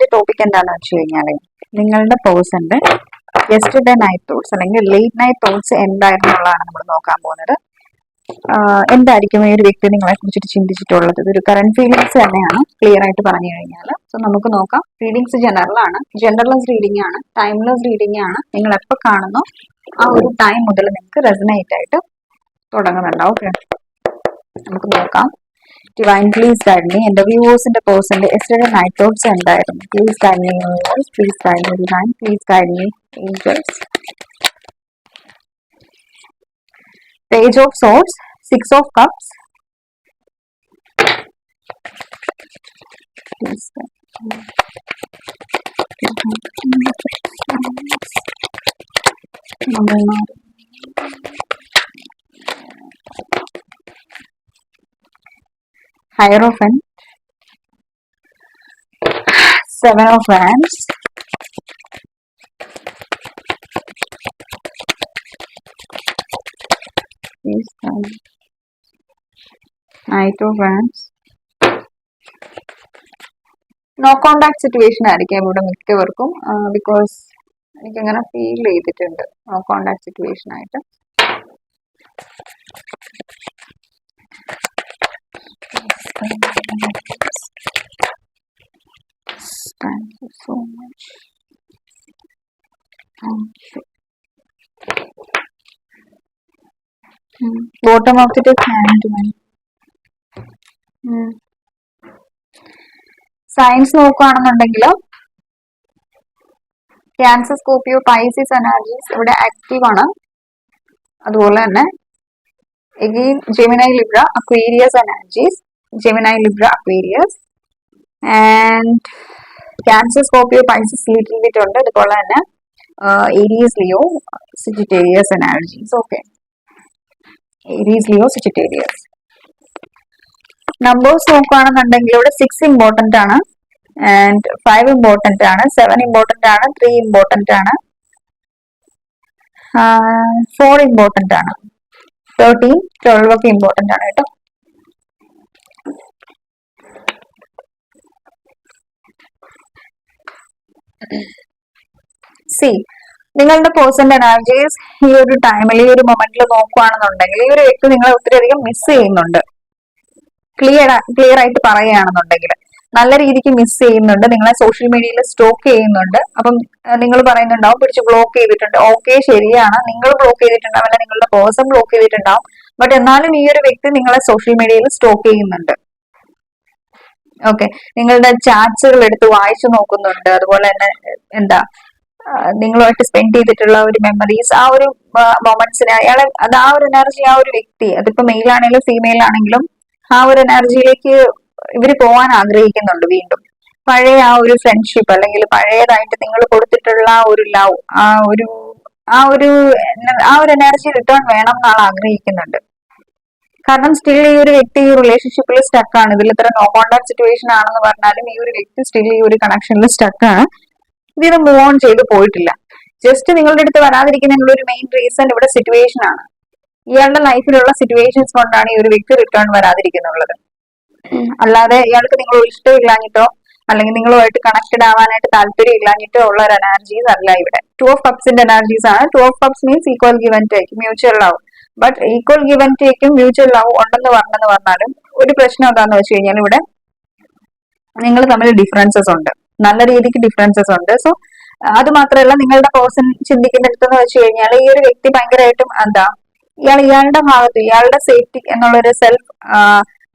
ഇന്നത്തെ ടോപ്പിക് എന്താണെന്ന് വെച്ച് കഴിഞ്ഞാൽ നിങ്ങളുടെ പേഴ്സന്റെ യെസ്റ്റർഡേ നൈറ്റ് തോട്ട്സ് അല്ലെങ്കിൽ ലേറ്റ് നൈറ്റ് തോട്ട്സ് എന്തായിരുന്നുള്ളതാണ് നമ്മൾ നോക്കാൻ പോകുന്നത്. എന്തായിരിക്കും ഈ ഒരു വ്യക്തി നിങ്ങളെ കുറിച്ചിട്ട് ചിന്തിച്ചിട്ടുള്ളത്? ഇതൊരു കറന്റ് ഫീലിങ്സ് തന്നെയാണ്, ക്ലിയർ ആയിട്ട് പറഞ്ഞു കഴിഞ്ഞാൽ. സോ നമുക്ക് നോക്കാം. റീഡിങ്സ് ജനറൽ ആണ്, ജനറൽലെസ് റീഡിംഗ് ആണ്, ടൈംലെസ് റീഡിംഗ് ആണ്. നിങ്ങൾ എപ്പോൾ കാണുന്നോ ആ ഒരു ടൈം മുതൽ നിങ്ങൾക്ക് റെസനേറ്റ് ആയിട്ട് തുടങ്ങുന്നുണ്ടാവും. ഓക്കെ, നമുക്ക് നോക്കാം. Divine, please guide me. And the viewers in the person, the yesterday night thoughts and diary. Please guide me, universe. Please guide me, divine. Please guide me, angels. Page of Swords, Six of Cups. Please guide me. Hierophant, Seven of Wands, Knight of Wands. No contact situation ആയിരിക്കും ഇവിടെ മിക്കവർക്കും, because എനിക്കങ്ങനെ feel ചെയ്തിട്ടുണ്ട് no contact situation ആയിട്ട്. Thank you so much. Bottom of the deck hand. Science നോക്കുകയാണെന്നുണ്ടെങ്കിൽ cancer, Scorpio, പൈസിസ് energies ഇവിടെ active ആണ്. അതുപോലെ തന്നെ again Gemini, Libra, Aquarius energies, Gemini, Libra, Aquarius, and Cancer, Scorpio, Pisces little bit ഉണ്ട്. അതുപോലെ തന്നെ Aries, Leo, Sagittarius energies. Okay, Aries, Leo, Sagittarius. Numbers നോക്കുകയാണെന്നുണ്ടെങ്കിൽ ഇവിടെ 6 ഇമ്പോർട്ടന്റ് ആണ്, ആൻഡ് 5 ഇമ്പോർട്ടന്റ് ആണ്, 7 ഇമ്പോർട്ടന്റ് ആണ്, 3 ഇമ്പോർട്ടന്റ് ആണ്, 4 ഇമ്പോർട്ടന്റ് ആണ്, 13, 12 ഒക്കെ ഇമ്പോർട്ടന്റ് ആണ് കേട്ടോ. സി, നിങ്ങളുടെ പേഴ്സന്റെ എനർജീസ് ഈ ഒരു ടൈമിൽ, ഈ ഒരു മൊമെന്റിൽ നോക്കുകയാണെന്നുണ്ടെങ്കിൽ ഈ ഒരു വ്യക്തി നിങ്ങളെ ഒത്തിരി അധികം മിസ് ചെയ്യുന്നുണ്ട്. ക്ലിയർ ആയിട്ട് പറയുകയാണെന്നുണ്ടെങ്കിൽ നല്ല രീതിക്ക് മിസ് ചെയ്യുന്നുണ്ട്. നിങ്ങളെ സോഷ്യൽ മീഡിയയിൽ സ്റ്റോക്ക് ചെയ്യുന്നുണ്ട്. അപ്പം നിങ്ങൾ പറയുന്നുണ്ടാവും പിടിച്ച് ബ്ലോക്ക് ചെയ്തിട്ടുണ്ട്. ഓക്കെ, ശരിയാണ്, നിങ്ങൾ ബ്ലോക്ക് ചെയ്തിട്ടുണ്ടാവും, അല്ല നിങ്ങളുടെ പേഴ്സൺ ബ്ലോക്ക് ചെയ്തിട്ടുണ്ടാവും. ബട്ട് എന്നാലും ഈ ഒരു വ്യക്തി നിങ്ങളെ സോഷ്യൽ മീഡിയയിൽ സ്റ്റോക്ക് ചെയ്യുന്നുണ്ട്. ഓക്കെ, നിങ്ങളുടെ ചാറ്റ്സുകൾ എടുത്ത് വായിച്ചു നോക്കുന്നുണ്ട്. അതുപോലെ തന്നെ എന്താ നിങ്ങളുമായിട്ട് സ്പെൻഡ് ചെയ്തിട്ടുള്ള ഒരു മെമ്മറീസ്, ആ ഒരു മൊമെന്റ്സിനെ അയാളെ അത് ആ ഒരു എനർജി, ആ ഒരു വ്യക്തി, അതിപ്പോ മെയിൽ ആണെങ്കിലും ഫീമെയിൽ ആണെങ്കിലും ആ ഒരു എനർജിയിലേക്ക് ഇവര് പോകാൻ ആഗ്രഹിക്കുന്നുണ്ട്. വീണ്ടും പഴയ ആ ഒരു ഫ്രണ്ട്ഷിപ്പ് അല്ലെങ്കിൽ പഴയതായിട്ട് നിങ്ങൾ കൊടുത്തിട്ടുള്ള ആ ഒരു ലവ്, ആ ഒരു എനർജി റിട്ടേൺ വേണം എന്നാണ് ആഗ്രഹിക്കുന്നുണ്ട്. കാരണം സ്റ്റിൽ ഈ ഒരു വ്യക്തി ഈ റിലേഷൻഷിപ്പിൽ സ്റ്റക്കാണ്. ഇതിൽ ഇത്ര നോ കോണ്ടാക്ട് സിറ്റുവേഷൻ ആണെന്ന് പറഞ്ഞാലും ഈ ഒരു വ്യക്തി സ്റ്റിൽ ഈ ഒരു കണക്ഷനിൽ സ്റ്റക്കാണ്. ഇത് മൂവ് ഓൺ ചെയ്ത് പോയിട്ടില്ല. ജസ്റ്റ് നിങ്ങളുടെ അടുത്ത് വരാതിരിക്കുന്നതിനുള്ള ഒരു മെയിൻ റീസൺ ഇവിടെ സിറ്റുവേഷൻ ആണ്. ഇയാളുടെ ലൈഫിലുള്ള സിറ്റുവേഷൻസ് കൊണ്ടാണ് ഈ ഒരു വ്യക്തി റിട്ടേൺ വരാതിരിക്കുന്നുള്ളത്. അല്ലാതെ ഇയാൾക്ക് നിങ്ങളോട് ഇഷ്ടമില്ലാഞ്ഞിട്ടോ അല്ലെങ്കിൽ നിങ്ങളുമായിട്ട് കണക്റ്റഡ് ആവാനായിട്ട് താല്പര്യം ഇല്ലാഞ്ഞിട്ടോ ഉള്ള ഒരു എനർജീസ് അല്ല ഇവിടെ. 2 of Cupsന്റെ എനർജീസ് ആണ്. 2 of Cups means equal give and take, mutual love. But equal give and ടേക്കും മ്യൂച്വൽ ലവ് ഉണ്ടെന്ന് പറഞ്ഞാലും ഒരു പ്രശ്നം എന്താന്ന് വെച്ച് കഴിഞ്ഞാൽ ഇവിടെ നിങ്ങൾ തമ്മിൽ ഡിഫറൻസസ് ഉണ്ട്, നല്ല രീതിക്ക് ഡിഫറൻസസ് ഉണ്ട്. സോ അത് മാത്രമല്ല, നിങ്ങളുടെ പേഴ്സൺ ചിന്തിക്കുന്നിടത്തെന്ന് വെച്ച് കഴിഞ്ഞാൽ ഈ ഒരു വ്യക്തി ഭയങ്കരമായിട്ടും ഇയാളുടെ ഭാഗത്ത് ഇയാളുടെ സേഫ്റ്റി എന്നുള്ളൊരു സെൽഫ്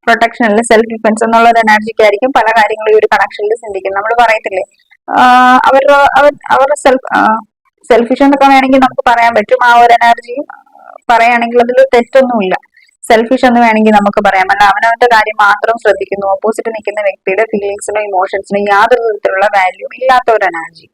പ്രൊട്ടക്ഷൻ അല്ലെങ്കിൽ സെൽഫ് ഡിഫൻസ് എന്നുള്ള ഒരു എനർജിക്കായിരിക്കും പല കാര്യങ്ങളും ഈ ഒരു കണക്ഷനിൽ ചിന്തിക്കുന്നത്. നമ്മൾ പറയത്തില്ലേ, അവരുടെ സെൽഫിഷ് എന്നൊക്കെ വേണമെങ്കിൽ നമുക്ക് പറയാൻ പറ്റും. ആ ഒരു എനർജി പറയുകയാണെങ്കിൽ അതിൽ തെറ്റൊന്നുമില്ല. സെൽഫിഷ് എന്ന് വേണമെങ്കിൽ നമുക്ക് പറയാം. അല്ല, അവനവന്റെ കാര്യം മാത്രം ശ്രദ്ധിക്കുന്നു. ഓപ്പോസിറ്റ് നിൽക്കുന്ന വ്യക്തിയുടെ ഫീലിങ്സിനോ ഇമോഷൻസിനോ യാതൊരു വിധത്തിലുള്ള വാല്യൂ ഇല്ലാത്ത ഒരു energy.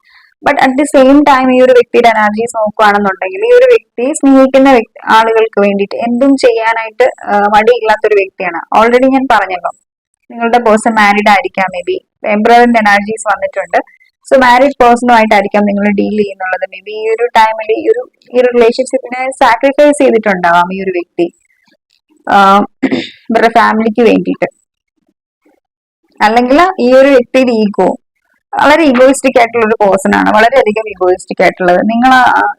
But at the same time ഈ ഒരു വ്യക്തിയുടെ എനർജീസ് നോക്കുകയാണെന്നുണ്ടെങ്കിൽ ഈ ഒരു വ്യക്തി സ്നേഹിക്കുന്ന ആളുകൾക്ക് വേണ്ടിയിട്ട് എന്തും ചെയ്യാനായിട്ട് മടിയില്ലാത്തൊരു വ്യക്തിയാണ്. ഓൾറെഡി ഞാൻ പറഞ്ഞല്ലോ, നിങ്ങളുടെ പേഴ്സൺ മാരീഡ് ആയിരിക്കാം, മേ ബി ടെമ്പററിന്റെ എനർജീസ് വന്നിട്ടുണ്ട്. സോ മാരീഡ് പേഴ്സണുമായിട്ടായിരിക്കാം നിങ്ങൾ ഡീൽ ചെയ്യുന്നുള്ളത്. മേ ബി ഈ ഒരു ടൈമിൽ ഈ ഒരു റിലേഷൻഷിപ്പിനെ സാക്രിഫൈസ് ചെയ്തിട്ടുണ്ടാവാം ഈ ഒരു വ്യക്തി ഇവരുടെ ഫാമിലിക്ക് വേണ്ടിയിട്ട്. അല്ലെങ്കിൽ ഈ ഒരു വ്യക്തിയുടെ ഈഗോ വളരെ ഈഗോയിസ്റ്റിക് ആയിട്ടുള്ള ഒരു പേഴ്സൺ ആണ്, വളരെയധികം ഈഗോയിസ്റ്റിക് ആയിട്ടുള്ളത്.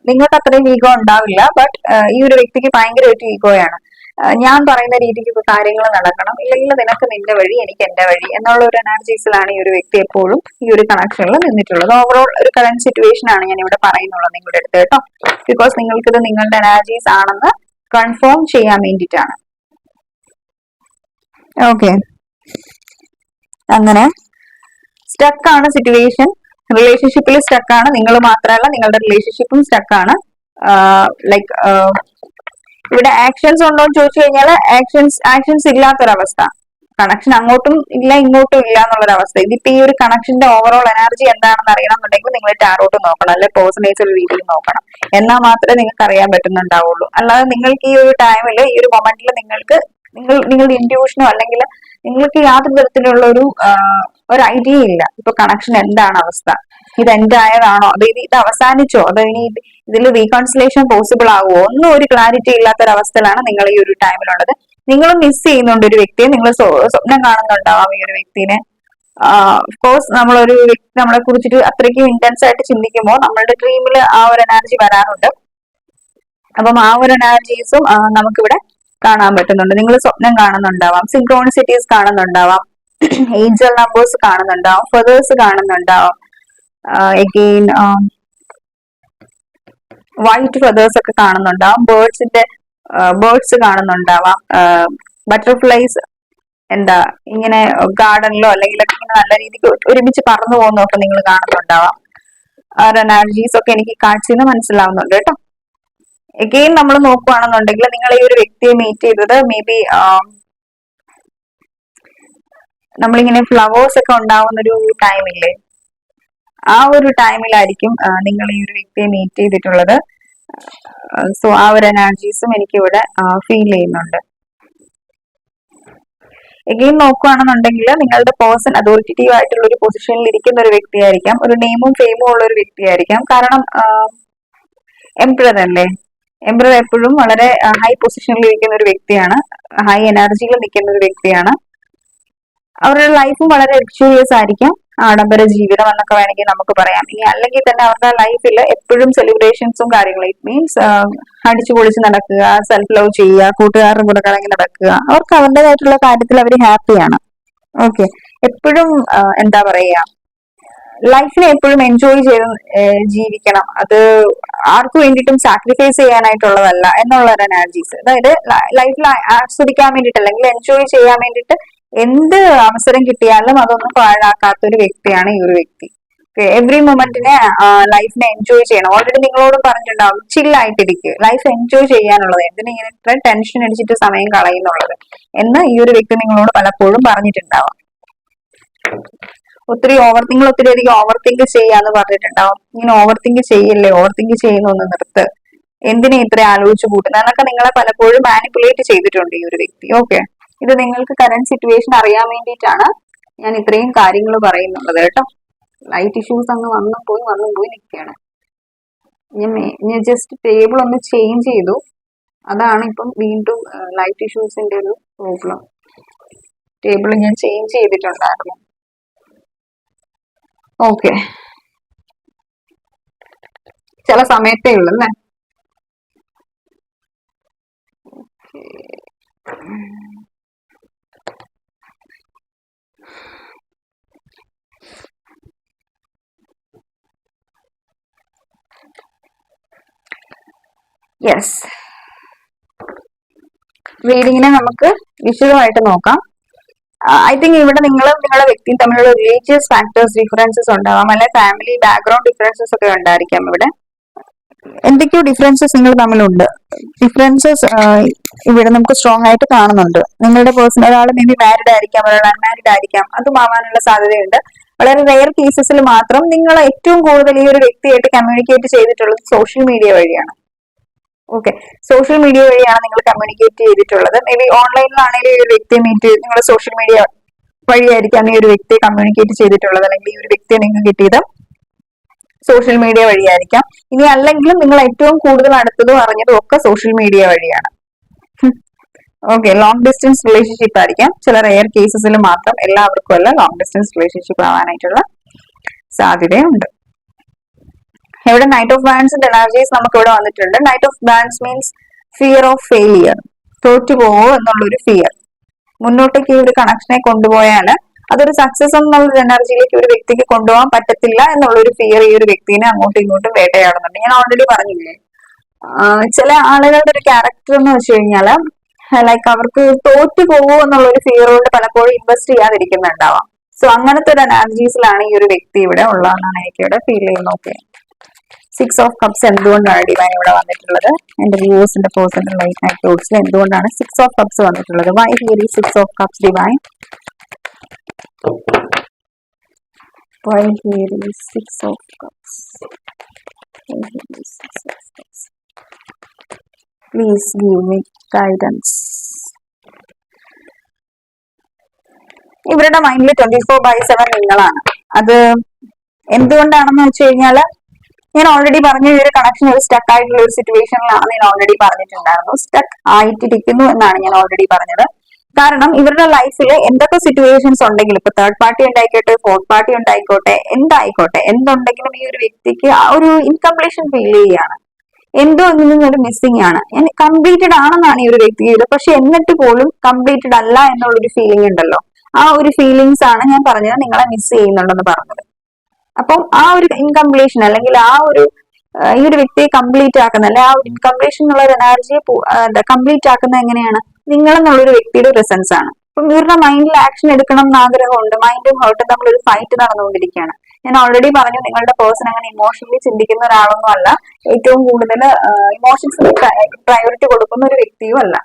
നിങ്ങൾക്ക് അത്രയും ഈഗോ ഉണ്ടാവില്ല, ബട്ട് ഈ ഒരു വ്യക്തിക്ക് ഭയങ്കരമായിട്ട് ഈഗോയാണ്. ഞാൻ പറയുന്ന രീതിക്ക് കാര്യങ്ങൾ നടക്കണം, ഇല്ലെങ്കിൽ നിനക്ക് നിന്റെ വഴി എനിക്ക് എന്റെ വഴി എന്നുള്ള ഒരു എനർജീസിലാണ് ഈ ഒരു വ്യക്തി എപ്പോഴും ഈ ഒരു കണക്ഷനിൽ നിന്നിട്ടുള്ളത്. ഓവറോൾ ഒരു കറന്റ് സിറ്റുവേഷൻ ആണ് ഞാൻ ഇവിടെ പറയുന്നുള്ളത് നിങ്ങളുടെ അടുത്ത് കേട്ടോ. ബിക്കോസ് നിങ്ങൾക്കിത് നിങ്ങളുടെ എനർജീസ് ആണെന്ന് കൺഫേം ചെയ്യാൻ വേണ്ടിയിട്ടാണ്. ഓക്കെ, അങ്ങനെ സ്റ്റക്ക് ആണ് സിറ്റുവേഷൻ, റിലേഷൻഷിപ്പിൽ സ്റ്റക്ക് ആണ്. നിങ്ങൾ മാത്രമല്ല, നിങ്ങളുടെ റിലേഷൻഷിപ്പും സ്റ്റക്ക് ആണ്. ലൈക്ക് ഇവിടെ ആക്ഷൻസ് ഉണ്ടോ എന്ന് ചോദിച്ചു കഴിഞ്ഞാൽ ആക്ഷൻസ് ഇല്ലാത്തൊരവസ്ഥ. കണക്ഷൻ അങ്ങോട്ടും ഇല്ല ഇങ്ങോട്ടും ഇല്ല എന്നുള്ളൊരവസ്ഥ. ഇതിപ്പോ ഈ ഒരു കണക്ഷന്റെ ഓവറോൾ എനർജി എന്താണെന്ന് അറിയണമെന്നുണ്ടെങ്കിൽ നിങ്ങൾ ടാരോട്ട് നോക്കണം, അല്ലെ പേഴ്സണേജ് രീതിയിൽ നോക്കണം. എന്നാൽ മാത്രമേ നിങ്ങൾക്ക് അറിയാൻ പറ്റുന്നുണ്ടാവുള്ളൂ. അല്ലാതെ നിങ്ങൾക്ക് ഈ ഒരു ടൈമിൽ, ഈ ഒരു മൊമെന്റിൽ നിങ്ങളുടെ ഇൻറ്റ്യൂഷനോ അല്ലെങ്കിൽ നിങ്ങൾക്ക് യാതൊരു തരത്തിലുള്ള ഒരു ഐഡിയ ഇല്ല ഇപ്പൊ കണക്ഷൻ എന്താണ് അവസ്ഥ, ഇത് എൻഡ് ആയതാണോ, അത് ഇത് അവസാനിച്ചോ, അതോ ഇനി ഇതിൽ റീകൺസിലേഷൻ പോസിബിൾ ആകുമോ, ഒന്നും ഒരു ക്ലാരിറ്റി ഇല്ലാത്തൊരവസ്ഥയിലാണ് നിങ്ങൾ ഈ ഒരു ടൈമിലുള്ളത്. നിങ്ങൾ മിസ് ചെയ്യുന്നുണ്ട് ഒരു വ്യക്തിയെ, നിങ്ങൾ സ്വപ്നം കാണുന്നുണ്ടാവാം ഈ ഒരു വ്യക്തിനെ. ഓഫ്കോഴ്സ് നമ്മളെ കുറിച്ചിട്ട് അത്രയ്ക്കും ഇന്റൻസ് ആയിട്ട് ചിന്തിക്കുമ്പോൾ നമ്മളുടെ ഡ്രീമിൽ ആ ഒരു എനർജി വരാറുണ്ട്. അപ്പം ആ ഒരു എനർജീസും നമുക്കിവിടെ കാണാൻ പറ്റുന്നുണ്ട്. നിങ്ങൾ സ്വപ്നം കാണുന്നുണ്ടാവാം, സിൻക്രോണിസിറ്റീസ് കാണുന്നുണ്ടാവാം, ഏഞ്ചൽ നമ്പേഴ്സ് കാണുന്നുണ്ടാവാം, ഫെദേഴ്സ് കാണുന്നുണ്ടാവാം, എഗെയിൻ വൈറ്റ് ഫെദേഴ്സ് ഒക്കെ കാണുന്നുണ്ടാവാം, ബേർഡ്സ് കാണുന്നുണ്ടാവാം, ബട്ടർഫ്ലൈസ് ഇങ്ങനെ ഗാർഡനിലോ അല്ലെങ്കിൽ ഇങ്ങനെ നല്ല രീതിക്ക് ഒരുമിച്ച് പറന്നു പോകുന്നതൊക്കെ നിങ്ങൾ കാണുന്നുണ്ടാവാം. ആ ഒരു എനർജീസ് ഒക്കെ എനിക്ക് കാഴ്ചയിൽ നിന്ന് മനസ്സിലാവുന്നുണ്ട് കേട്ടോ. എഗെയിൻ നമ്മൾ നോക്കുകയാണെന്നുണ്ടെങ്കിൽ നിങ്ങൾ ഈ ഒരു വ്യക്തിയെ മീറ്റ് ചെയ്തത് മേ ബി നമ്മളിങ്ങനെ ഫ്ലവേഴ്സ് ഒക്കെ ഉണ്ടാവുന്ന ഒരു ടൈമില്ലേ, ആ ഒരു ടൈമിലായിരിക്കും നിങ്ങൾ ഈ ഒരു വ്യക്തിയെ മീറ്റ് ചെയ്തിട്ടുള്ളത്. സോ ആ ഒരു എനർജീസും എനിക്കിവിടെ ഫീൽ ചെയ്യുന്നുണ്ട്. എഗെയിൻ നോക്കുകയാണെന്നുണ്ടെങ്കിൽ നിങ്ങളുടെ പേഴ്സൺ അതോറിറ്റേറ്റീവ് ആയിട്ടുള്ള ഒരു പൊസിഷനിൽ ഇരിക്കുന്ന ഒരു വ്യക്തിയായിരിക്കാം, ഒരു നെയിമും ഫെയിമും ഉള്ള ഒരു വ്യക്തിയായിരിക്കാം. കാരണം എംപറർ അല്ലേ, എംപറർ എപ്പോഴും വളരെ ഹൈ പൊസിഷനിൽ ഇരിക്കുന്ന ഒരു വ്യക്തിയാണ്, ഹൈ എനർജിയിൽ നിൽക്കുന്ന ഒരു വ്യക്തിയാണ്. അവരുടെ ലൈഫും വളരെ ലക്ഷ്യൂറിയസ് ആയിരിക്കാം, ആഡംബര ജീവിതം എന്നൊക്കെ വേണമെങ്കിൽ നമുക്ക് പറയാം. ഇനി അല്ലെങ്കിൽ തന്നെ അവരുടെ ലൈഫിൽ എപ്പോഴും സെലിബ്രേഷൻസും കാര്യങ്ങളും, ഇറ്റ് മീൻസ് അടിച്ചു പൊളിച്ച് നടക്കുക, സെൽഫ് ലവ് ചെയ്യുക, കൂട്ടുകാരുടെ കൂടെ കറങ്ങി നടക്കുക, അവർക്ക് അവരുടേതായിട്ടുള്ള കാര്യത്തിൽ അവർ ഹാപ്പിയാണ്. ഓക്കെ, എപ്പോഴും എന്താ പറയാ, ലൈഫിനെ എപ്പോഴും എൻജോയ് ചെയ്ത് ജീവിക്കണം, അത് ആർക്കു വേണ്ടിയിട്ടും സാക്രിഫൈസ് ചെയ്യാനായിട്ടുള്ളതല്ല എന്നുള്ള ഒരു എനർജീസ്. അതായത് ലൈഫിൽ ആസ്വദിക്കാൻ വേണ്ടിയിട്ട് അല്ലെങ്കിൽ എൻജോയ് ചെയ്യാൻ വേണ്ടിയിട്ട് എന്ത് അവസരം കിട്ടിയാലും അതൊന്നും പാഴാക്കാത്ത ഒരു വ്യക്തിയാണ് ഈ ഒരു വ്യക്തി. എവറി മൊമെന്റിനെ ലൈഫിനെ എൻജോയ് ചെയ്യണം. ഓൾറെഡി നിങ്ങളോട് പറഞ്ഞിട്ടുണ്ടാവും, ചില്ലായിട്ടിരിക്കുക, ലൈഫ് എൻജോയ് ചെയ്യാനുള്ളത്, എന്തിനാ ഇങ്ങനെ ടെൻഷൻ അടിച്ചിട്ട് സമയം കളയുന്നുള്ളത് എന്ന് ഈ ഒരു വ്യക്തി നിങ്ങളോട് പലപ്പോഴും പറഞ്ഞിട്ടുണ്ടാവും. നിങ്ങൾ ഒത്തിരി അധികം ഓവർ തിങ്ക് ചെയ്യാന്ന് പറഞ്ഞിട്ടുണ്ടാവും. ഇങ്ങനെ ഓവർ തിങ്ക് ചെയ്യല്ലേ, ഓവർ തിങ്ക് ചെയ്യുന്ന ഒന്ന് നിർത്ത്, എന്തിനാ ഇത്ര ആലോചിച്ച് കൂട്ടുന്നത് എന്നൊക്കെ നിങ്ങളെ പലപ്പോഴും മാനിപ്പുലേറ്റ് ചെയ്തിട്ടുണ്ട് ഈ ഒരു വ്യക്തി. ഓക്കെ, ഇത് നിങ്ങൾക്ക് കറന്റ് സിറ്റുവേഷൻ അറിയാൻ വേണ്ടിയിട്ടാണ് ഞാൻ ഇത്രയും കാര്യങ്ങൾ പറയുന്നുള്ളത് കേട്ടോ. ലൈറ്റ് ഇഷ്യൂസ് അങ്ങ് വന്നും പോയി നിൽക്കുകയാണ്. ഞാൻ ജസ്റ്റ് ടേബിൾ ഒന്ന് ചേഞ്ച് ചെയ്തു, അതാണ് ഇപ്പം വീണ്ടും ലൈറ്റ് ഇഷ്യൂസിന്റെ ഒരു പ്രോബ്ലം. ടേബിൾ ഞാൻ ചേഞ്ച് ചെയ്തിട്ടുണ്ടായിരുന്നു. ഓക്കെ, ചില സമയത്തേ ഉള്ളു അല്ലേ. യെസ്, റീഡിങ്ങിനെ നമുക്ക് വിശദമായിട്ട് നോക്കാം. ഐ തിങ്ക് ഇവിടെ നിങ്ങളുടെ വ്യക്തിയും തമ്മിലുള്ള റിലീജിയസ് ഫാക്ടേഴ്സ് ഡിഫറൻസസ് ഉണ്ടാവാം, അല്ലെ ഫാമിലി ബാക്ക്ഗ്രൗണ്ട് ഡിഫറൻസസ് ഒക്കെ ഉണ്ടായിരിക്കാം. ഇവിടെ എന്തൊക്കെയോ ഡിഫറൻസസ് നിങ്ങൾ തമ്മിലുണ്ട്. ഡിഫറൻസസ് ഇവിടെ നമുക്ക് സ്ട്രോങ് ആയിട്ട് കാണുന്നുണ്ട്. നിങ്ങളുടെ പേഴ്സൺ, ഒരാൾ മേ ബി മാരിഡ് ആയിരിക്കാം, ഒരാൾ അൺമാരിഡ് ആയിരിക്കാം, അതും ആവാനുള്ള സാധ്യതയുണ്ട്. വളരെ റെയർ കേസസിൽ മാത്രം നിങ്ങൾ ഏറ്റവും കൂടുതൽ ഈ ഒരു വ്യക്തിയായിട്ട് കമ്മ്യൂണിക്കേറ്റ് ചെയ്തിട്ടുള്ളത് സോഷ്യൽ മീഡിയ വഴിയാണ്. ഓക്കെ, സോഷ്യൽ മീഡിയ വഴിയാണ് നിങ്ങൾ കമ്മ്യൂണിക്കേറ്റ് ചെയ്തിട്ടുള്ളത്. മേ ബി ഓൺലൈനിലാണെങ്കിലും ഈ ഒരു വ്യക്തിയെ മീറ്റ് ചെയ്ത് നിങ്ങൾ സോഷ്യൽ മീഡിയ വഴിയായിരിക്കാം ഈ ഒരു വ്യക്തിയെ കമ്മ്യൂണിക്കേറ്റ് ചെയ്തിട്ടുള്ളത്, അല്ലെങ്കിൽ ഈ ഒരു വ്യക്തിയെ നിങ്ങൾക്ക് കിട്ടിയത് സോഷ്യൽ മീഡിയ വഴിയായിരിക്കാം. ഇനി അല്ലെങ്കിലും നിങ്ങൾ ഏറ്റവും കൂടുതൽ അടുത്തതും അറിഞ്ഞതും ഒക്കെ സോഷ്യൽ മീഡിയ വഴിയാണ്. ഓക്കെ, ലോങ് ഡിസ്റ്റൻസ് റിലേഷൻഷിപ്പ് ആയിരിക്കാം. ചില റെയർ കേസസിൽ മാത്രം, എല്ലാവർക്കും അല്ല ലോങ് ഡിസ്റ്റൻസ് റിലേഷൻഷിപ്പ് ആവാനായിട്ടുള്ള സാധ്യതയുണ്ട്. ഇവിടെ നൈറ്റ് ഓഫ് വാൻസിന്റെ എനർജീസ് നമുക്ക് ഇവിടെ വന്നിട്ടുണ്ട്. Knight of wands means fear of failure, തോറ്റുപോകോ എന്നുള്ളൊരു ഫിയർ. മുന്നോട്ടേക്ക് ഈ ഒരു കണക്ഷനെ കൊണ്ടുപോയാൽ അതൊരു സക്സസ് എന്നുള്ള എനർജിയിലേക്ക് ഒരു വ്യക്തിക്ക് കൊണ്ടുപോകാൻ പറ്റത്തില്ല എന്നുള്ളൊരു ഫിയർ ഈ ഒരു വ്യക്തിനെ അങ്ങോട്ടും ഇങ്ങോട്ടും വേട്ടയാടുന്നുണ്ട്. ഞാൻ ഓൾറെഡി പറഞ്ഞില്ലേ, ചില ആളുകളുടെ ഒരു ക്യാരക്ടർ എന്ന് വെച്ച് കഴിഞ്ഞാല് ലൈക്ക് അവർക്ക് തോറ്റു പോകുമോ എന്നുള്ള ഒരു ഫിയർ കൊണ്ട് പലപ്പോഴും ഇൻവെസ്റ്റ് ചെയ്യാതിരിക്കുന്നുണ്ടാവാം. സോ അങ്ങനത്തെ ഒരു എനർജീസിലാണ് ഈ ഒരു വ്യക്തി ഇവിടെ ഉള്ളതെന്നാണ് എനിക്ക് ഇവിടെ ഫീൽ ചെയ്യുന്നത്. ഓക്കെ, 6 ഓഫ് കപ്സ് എന്തുകൊണ്ടാണ് ഡിവൈൻ ഇവിടെ വന്നിട്ടുള്ളത്? എന്റെ വ്യൂവേഴ്സിന്റെ പേഴ്സണൽ ലൈഫ് നൈറ്റ് തോട്ട്സിൽ എന്തുകൊണ്ടാണ് 6 ഓഫ് കപ്സ് വന്നിട്ടുള്ളത്? Why here is 6 of cups divine? Why here is 6 of cups? Why here is 6 of cups? Please give me guidance. ഇവരുടെ മൈൻഡിൽ 24/7 നിങ്ങളാണ്. അത് എന്തുകൊണ്ടാണെന്ന് വെച്ച് കഴിഞ്ഞാല് ഞാൻ ഓൾറെഡി പറഞ്ഞു, ഈ ഒരു കണക്ഷൻ ഒരു സ്റ്റക്ക് ആയിട്ടുള്ള ഒരു സിറ്റുവേഷനിലാണെന്ന് ഞാൻ ഓൾറെഡി പറഞ്ഞിട്ടുണ്ടായിരുന്നു. സ്റ്റക്ക് ആയിട്ടിരിക്കുന്നു എന്നാണ് ഞാൻ ഓൾറെഡി പറഞ്ഞത്. കാരണം ഇവരുടെ ലൈഫിൽ എന്തൊക്കെ സിറ്റുവേഷൻസ് ഉണ്ടെങ്കിലും, ഇപ്പൊ തേർഡ് പാർട്ടി ഉണ്ടായിക്കോട്ടെ, ഫോർത്ത് പാർട്ടി ഉണ്ടായിക്കോട്ടെ, എന്തായിക്കോട്ടെ, എന്തുണ്ടെങ്കിലും ഈ ഒരു വ്യക്തിക്ക് ആ ഒരു ഇൻകംപ്ലീഷൻ ഫീൽ ചെയ്യുകയാണ്. എന്തോ ഒരു മിസ്സിംഗ് ആണ്. കംപ്ലീറ്റഡ് ആണെന്നാണ് ഈ ഒരു വ്യക്തിയുടെ, പക്ഷെ എന്നിട്ട് പോലും കംപ്ലീറ്റഡ് അല്ല എന്നുള്ളൊരു ഫീലിംഗ് ഉണ്ടല്ലോ. ആ ഒരു ഫീലിങ്സ് ആണ് ഞാൻ പറഞ്ഞത് നിങ്ങളെ മിസ് ചെയ്യുന്നുണ്ടെന്ന് പറഞ്ഞത്. അപ്പം ആ ഒരു ഇൻകംപ്ലീഷൻ അല്ലെങ്കിൽ ആ ഒരു ഈ ഒരു വ്യക്തിയെ കംപ്ലീറ്റ് ആക്കുന്ന, അല്ലെ ആ ഒരു ഇൻകംപ്ലീഷൻ എന്നുള്ള ഒരു എനർജിയെ കംപ്ലീറ്റ് ആക്കുന്നത് എങ്ങനെയാണ്? നിങ്ങളെന്നുള്ളൊരു വ്യക്തിയുടെ പ്രസൻസ് ആണ്. അപ്പം ഇവരുടെ മൈൻഡിൽ ആക്ഷൻ എടുക്കണം എന്ന് ആഗ്രഹമുണ്ട്. മൈൻഡും ഹേർട്ടും തമ്മിലൊരു ഫൈറ്റ് നടന്നുകൊണ്ടിരിക്കുകയാണ്. ഞാൻ ഓൾറെഡി പറഞ്ഞു, നിങ്ങളുടെ പേഴ്സൺ അങ്ങനെ ഇമോഷണലി ചിന്തിക്കുന്ന ഒരാളൊന്നും അല്ല. ഏറ്റവും കൂടുതൽ ഇമോഷൻസിന് പ്രയോറിറ്റി കൊടുക്കുന്ന ഒരു വ്യക്തിയും അല്ല.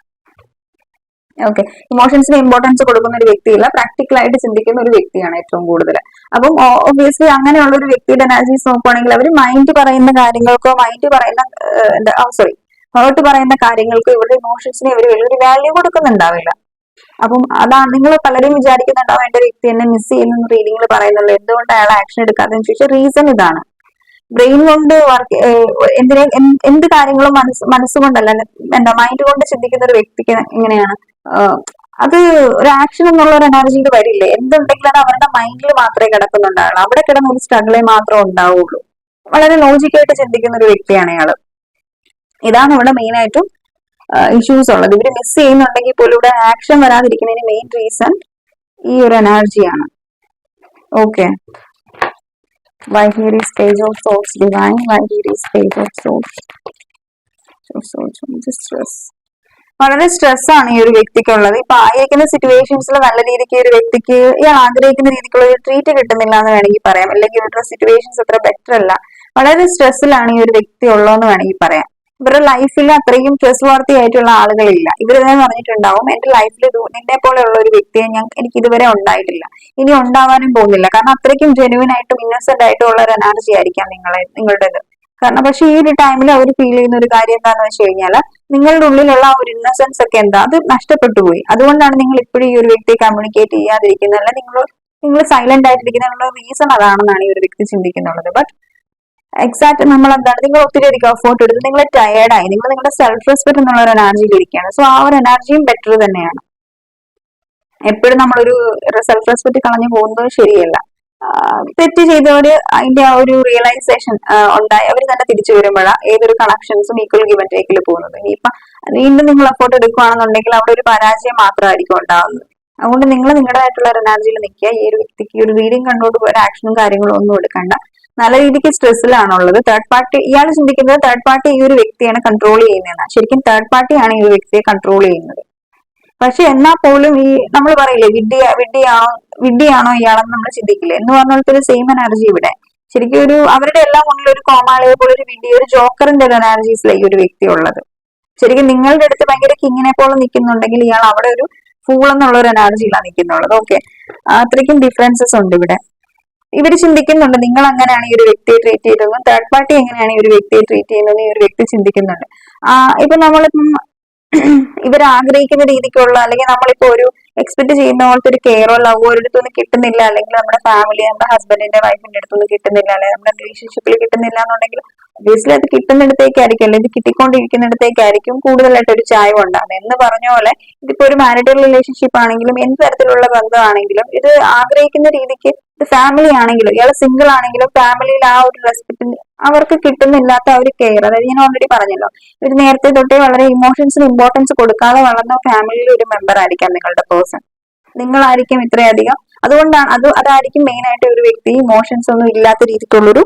ഓക്കെ, ഇമോഷൻസിന് ഇമ്പോർട്ടൻസ് കൊടുക്കുന്ന ഒരു വ്യക്തിയല്ല, പ്രാക്ടിക്കൽ ആയിട്ട് ചിന്തിക്കുന്ന ഒരു വ്യക്തിയാണ് ഏറ്റവും കൂടുതൽ. അപ്പം ഒബ്വിയസ്ലി അങ്ങനെയുള്ള ഒരു വ്യക്തിയുടെ എനർജീസ് നോക്കുവാണെങ്കിൽ അവർ മൈൻഡ് പറയുന്ന കാര്യങ്ങൾക്കോ മൈൻഡ് പറയുന്ന ഹേർട്ട് പറയുന്ന കാര്യങ്ങൾക്കോ ഇവരുടെ ഇമോഷൻസിനെ ഇവർ വലിയൊരു വാല്യൂ കൊടുക്കുന്നുണ്ടാവില്ല. അപ്പം അതാണ് നിങ്ങൾ പലരും വിചാരിക്കുന്നുണ്ടാവും എന്റെ വ്യക്തി എന്നെ മിസ് ചെയ്യുന്ന റീഡിങ്ങിൽ പറയുന്നുള്ളൂ, എന്തുകൊണ്ട് അയാൾ ആക്ഷൻ എടുക്കാതെന്ന് ചോദിച്ചാൽ റീസൺ ഇതാണ്. ബ്രെയിൻ കൊണ്ട് വർക്ക് എന്ത് കാര്യങ്ങളും മനസ്സുകൊണ്ടല്ല, എന്താ മൈൻഡ് കൊണ്ട് ചിന്തിക്കുന്ന ഒരു വ്യക്തിക്ക് എങ്ങനെയാണ് അത് ഒരു ആക്ഷൻ എന്നുള്ള ഒരു എനർജിയിൽ വരില്ലേ? എന്തുണ്ടെങ്കിലും അത് അവരുടെ മൈൻഡിൽ മാത്രമേ കിടക്കുന്നുണ്ടാവുള്ളൂ. അവിടെ കിടന്ന ഒരു സ്ട്രഗിളേ മാത്രമേ ഉണ്ടാവുള്ളൂ. വളരെ ലോജിക്കായിട്ട് ചിന്തിക്കുന്ന ഒരു വ്യക്തിയാണ് അയാള്. ഇതാണ് ഇവിടെ മെയിൻ ആയിട്ടും ഇഷ്യൂസ് ഉള്ളത്. ഇവര് മിസ് ചെയ്യുന്നുണ്ടെങ്കിൽ പോലും ഇവിടെ ആക്ഷൻ വരാതിരിക്കുന്നതിന് മെയിൻ റീസൺ ഈ ഒരു എനർജിയാണ്. Okay, why here is page of swords divine? Why here is page of swords? Stress. വളരെ സ്ട്രെസ് ആണ് ഈ ഒരു വ്യക്തിക്കുള്ളത്. ഇപ്പൊ ആയിരിക്കുന്ന സിറ്റുവേഷൻസിൽ നല്ല രീതിക്ക് ഒരു വ്യക്തിക്ക് ഇയാൾ ആഗ്രഹിക്കുന്ന രീതിക്കുള്ള ഒരു ട്രീറ്റ് കിട്ടുന്നില്ല എന്ന് വേണമെങ്കിൽ പറയാം. അല്ലെങ്കിൽ ഇവരുടെ സിറ്റുവേഷൻസ് അത്ര ബെറ്റർ അല്ല. വളരെ സ്ട്രെസ്സിലാണ് ഈ ഒരു വ്യക്തി ഉള്ളതെന്ന് വേണമെങ്കിൽ പറയാം. ഇവരുടെ ലൈഫിൽ അത്രയും ട്രസ്റ്റ് വർത്തി ആയിട്ടുള്ള ആളുകളില്ല. ഇവർ തന്നെ പറഞ്ഞിട്ടുണ്ടാവും, എന്റെ ലൈഫിൽ നിന്നെ പോലെയുള്ള ഒരു വ്യക്തിയെ എനിക്ക് ഇതുവരെ ഉണ്ടായിട്ടില്ല, ഇനി ഉണ്ടാവാനും പോകുന്നില്ല. കാരണം അത്രയ്ക്കും ജെന്യുവൻ ആയിട്ടും ഇന്നസെന്റ് ആയിട്ടും ഉള്ള ഒരു എനർജി ആയിരിക്കാം നിങ്ങളുടേത്. കാരണം പക്ഷെ ഈ ഒരു ടൈമിൽ അവർ ഫീൽ ചെയ്യുന്ന ഒരു കാര്യം എന്താണെന്ന് വെച്ച് കഴിഞ്ഞാൽ നിങ്ങളുടെ ഉള്ളിലുള്ള ആ ഒരു ഇന്നസെൻസ് ഒക്കെ എന്താ അത് നഷ്ടപ്പെട്ടു പോയി. അതുകൊണ്ടാണ് നിങ്ങൾ ഇപ്പോഴും ഈ ഒരു വ്യക്തിയെ കമ്മ്യൂണിക്കേറ്റ് ചെയ്യാതിരിക്കുന്നത്. അല്ല നിങ്ങൾ സൈലന്റ് ആയിട്ടിരിക്കുന്നതിനുള്ള റീസൺ അതാണെന്നാണ് ഈ ഒരു വ്യക്തി ചിന്തിക്കുന്നുള്ളത്. ബട്ട് എക്സാക്ട് നമ്മൾ എന്താണ്, നിങ്ങൾ ഒത്തിരി അധികം എഫോർട്ട് എടുത്ത് നിങ്ങൾ ടയേർഡായി, നിങ്ങൾ നിങ്ങളുടെ സെൽഫ് റെസ്പെക്ട് എന്നുള്ള ഒരു എനർജിയിൽ ഇരിക്കുകയാണ്. സോ ആ ഒരു എനർജിയും ബെറ്റർ തന്നെയാണ്. എപ്പോഴും നമ്മളൊരു സെൽഫ് റെസ്പെക്ട് കളഞ്ഞു പോകുന്നത് ശരിയല്ല. തെറ്റ് ചെയ്തവര് അതിന്റെ ആ ഒരു റിയലൈസേഷൻ ഉണ്ടായി അവർ തന്നെ തിരിച്ചു വരുമ്പോഴാണ് ഏതൊരു കണക്ഷൻസും ഈക്വൽ ഗിവ് ആൻഡ് ടേക്കിൽ പോകുന്നത്. ഇനിയിപ്പൊ വീണ്ടും നിങ്ങൾ എഫോർട്ട് എടുക്കുകയാണെന്നുണ്ടെങ്കിൽ അവിടെ ഒരു പരാജയം മാത്രമായിരിക്കും ഉണ്ടാവുന്നത്. അതുകൊണ്ട് നിങ്ങൾ നിങ്ങളുടേതായിട്ടുള്ള ഒരു എനർജിയിൽ നിൽക്കുക. ഈ ഒരു വ്യക്തിക്ക് ഒരു റീഡിങ് കണ്ടോണ്ട് പോയ ആക്ഷനും കാര്യങ്ങളും ഒന്നും എടുക്കണ്ട. നല്ല രീതിക്ക് സ്ട്രെസ്സിലാണുള്ളത്. തേർഡ് പാർട്ടി, ഇയാൾ ചിന്തിക്കുന്നത് തേർഡ് പാർട്ടി ഈ ഒരു വ്യക്തിയാണ് കൺട്രോൾ ചെയ്യുന്നതെന്നാണ്. ശരിക്കും തേർഡ് പാർട്ടിയാണ് ഈ ഒരു വ്യക്തിയെ കൺട്രോൾ ചെയ്യുന്നത്. പക്ഷെ എന്നാൽ പോലും ഈ നമ്മൾ പറയില്ലേ വിഡ്ഢിയാണോ ഇയാളെന്ന് നമ്മൾ ചിന്തിക്കില്ലേ എന്ന് പറഞ്ഞിട്ട് ഒരു സെയിം എനർജി ഇവിടെ ശരിക്കും ഒരു അവരുടെ എല്ലാം മുന്നിൽ ഒരു കോമാളിയെ പോലെ ഒരു വിഡ്ഢി, ഒരു ജോക്കറിന്റെ ഒരു എനർജീസിലെ ഈ ഒരു വ്യക്തി ഉള്ളത്. ശരിക്കും നിങ്ങളുടെ അടുത്ത് ഭയങ്കര കിങ്ങിനെ പോലെ നിൽക്കുന്നുണ്ടെങ്കിൽ ഇയാൾ അവിടെ ഒരു ഫൂൾ എന്നുള്ള ഒരു എനർജിയിലാണ് നിൽക്കുന്നുള്ളത്. ഓക്കെ, അത്രയ്ക്കും ഡിഫറൻസസ് ഉണ്ട് ഇവിടെ. ഇവർ ചിന്തിക്കുന്നുണ്ട് നിങ്ങൾ അങ്ങനെയാണ് ഈ ഒരു വ്യക്തിയെ ട്രീറ്റ് ചെയ്തതെന്നും തേർഡ് പാർട്ടി എങ്ങനെയാണ് ഈ ഒരു വ്യക്തിയെ ട്രീറ്റ് ചെയ്യുന്നതെന്ന് ഈ ഒരു വ്യക്തി ചിന്തിക്കുന്നുണ്ട്. ഇപ്പൊ നമ്മളിപ്പം ഇവർ ആഗ്രഹിക്കുന്ന രീതിക്കുള്ള അല്ലെങ്കിൽ നമ്മളിപ്പോ ഒരു എക്സ്പെക്ട് ചെയ്യുന്ന പോലത്തെ ഒരു കെയറോ ലവോ ഒരിടത്തൊന്നും കിട്ടുന്നില്ല, അല്ലെങ്കിൽ നമ്മുടെ ഫാമിലി, നമ്മുടെ ഹസ്ബൻഡിന്റെ വൈഫിന്റെ അടുത്തൊന്നും കിട്ടുന്നില്ല, അല്ലെങ്കിൽ നമ്മുടെ റിലേഷൻഷിപ്പിൽ കിട്ടുന്നില്ല എന്നുണ്ടെങ്കിൽ ഒബിയസ്ലി അത് കിട്ടുന്നിടത്തേക്കായിരിക്കും, അല്ലെങ്കിൽ കിട്ടിക്കൊണ്ടിരിക്കുന്നിടത്തേക്കായിരിക്കും കൂടുതലായിട്ട് ഒരു ചായ്വ് ഉണ്ടാകുന്നത്. എന്ന് പറഞ്ഞ പോലെ ഇതിപ്പോ ഒരു മാരിറ്റൽ റിലേഷൻഷിപ്പ് ആണെങ്കിലും എന്ത് തരത്തിലുള്ള ബന്ധമാണെങ്കിലും ഇത് ആഗ്രഹിക്കുന്ന രീതിക്ക്, ഇത് ഫാമിലി ആണെങ്കിലും ഇയാൾ സിംഗിൾ ആണെങ്കിലും ഫാമിലിയിൽ ആ ഒരു റെസ്പെക്ട് അവർക്ക് കിട്ടുന്നില്ലാത്ത ആ ഒരു കെയർ, അതായത് ഞാൻ ഓൾറെഡി പറഞ്ഞല്ലോ, ഒരു നേരത്തെ തൊട്ടേ വളരെ ഇമോഷൻസിന് ഇമ്പോർട്ടൻസ് കൊടുക്കാതെ വളർന്ന ഫാമിലിയിൽ ഒരു മെമ്പർ ആയിരിക്കാം നിങ്ങളുടെ പേഴ്സൺ. നിങ്ങളായിരിക്കും ഇത്രയധികം, അതുകൊണ്ടാണ് അതായിരിക്കും മെയിൻ ആയിട്ട് ഒരു വ്യക്തി ഇമോഷൻസ് ഒന്നും ഇല്ലാത്ത രീതിക്കുള്ളൊരു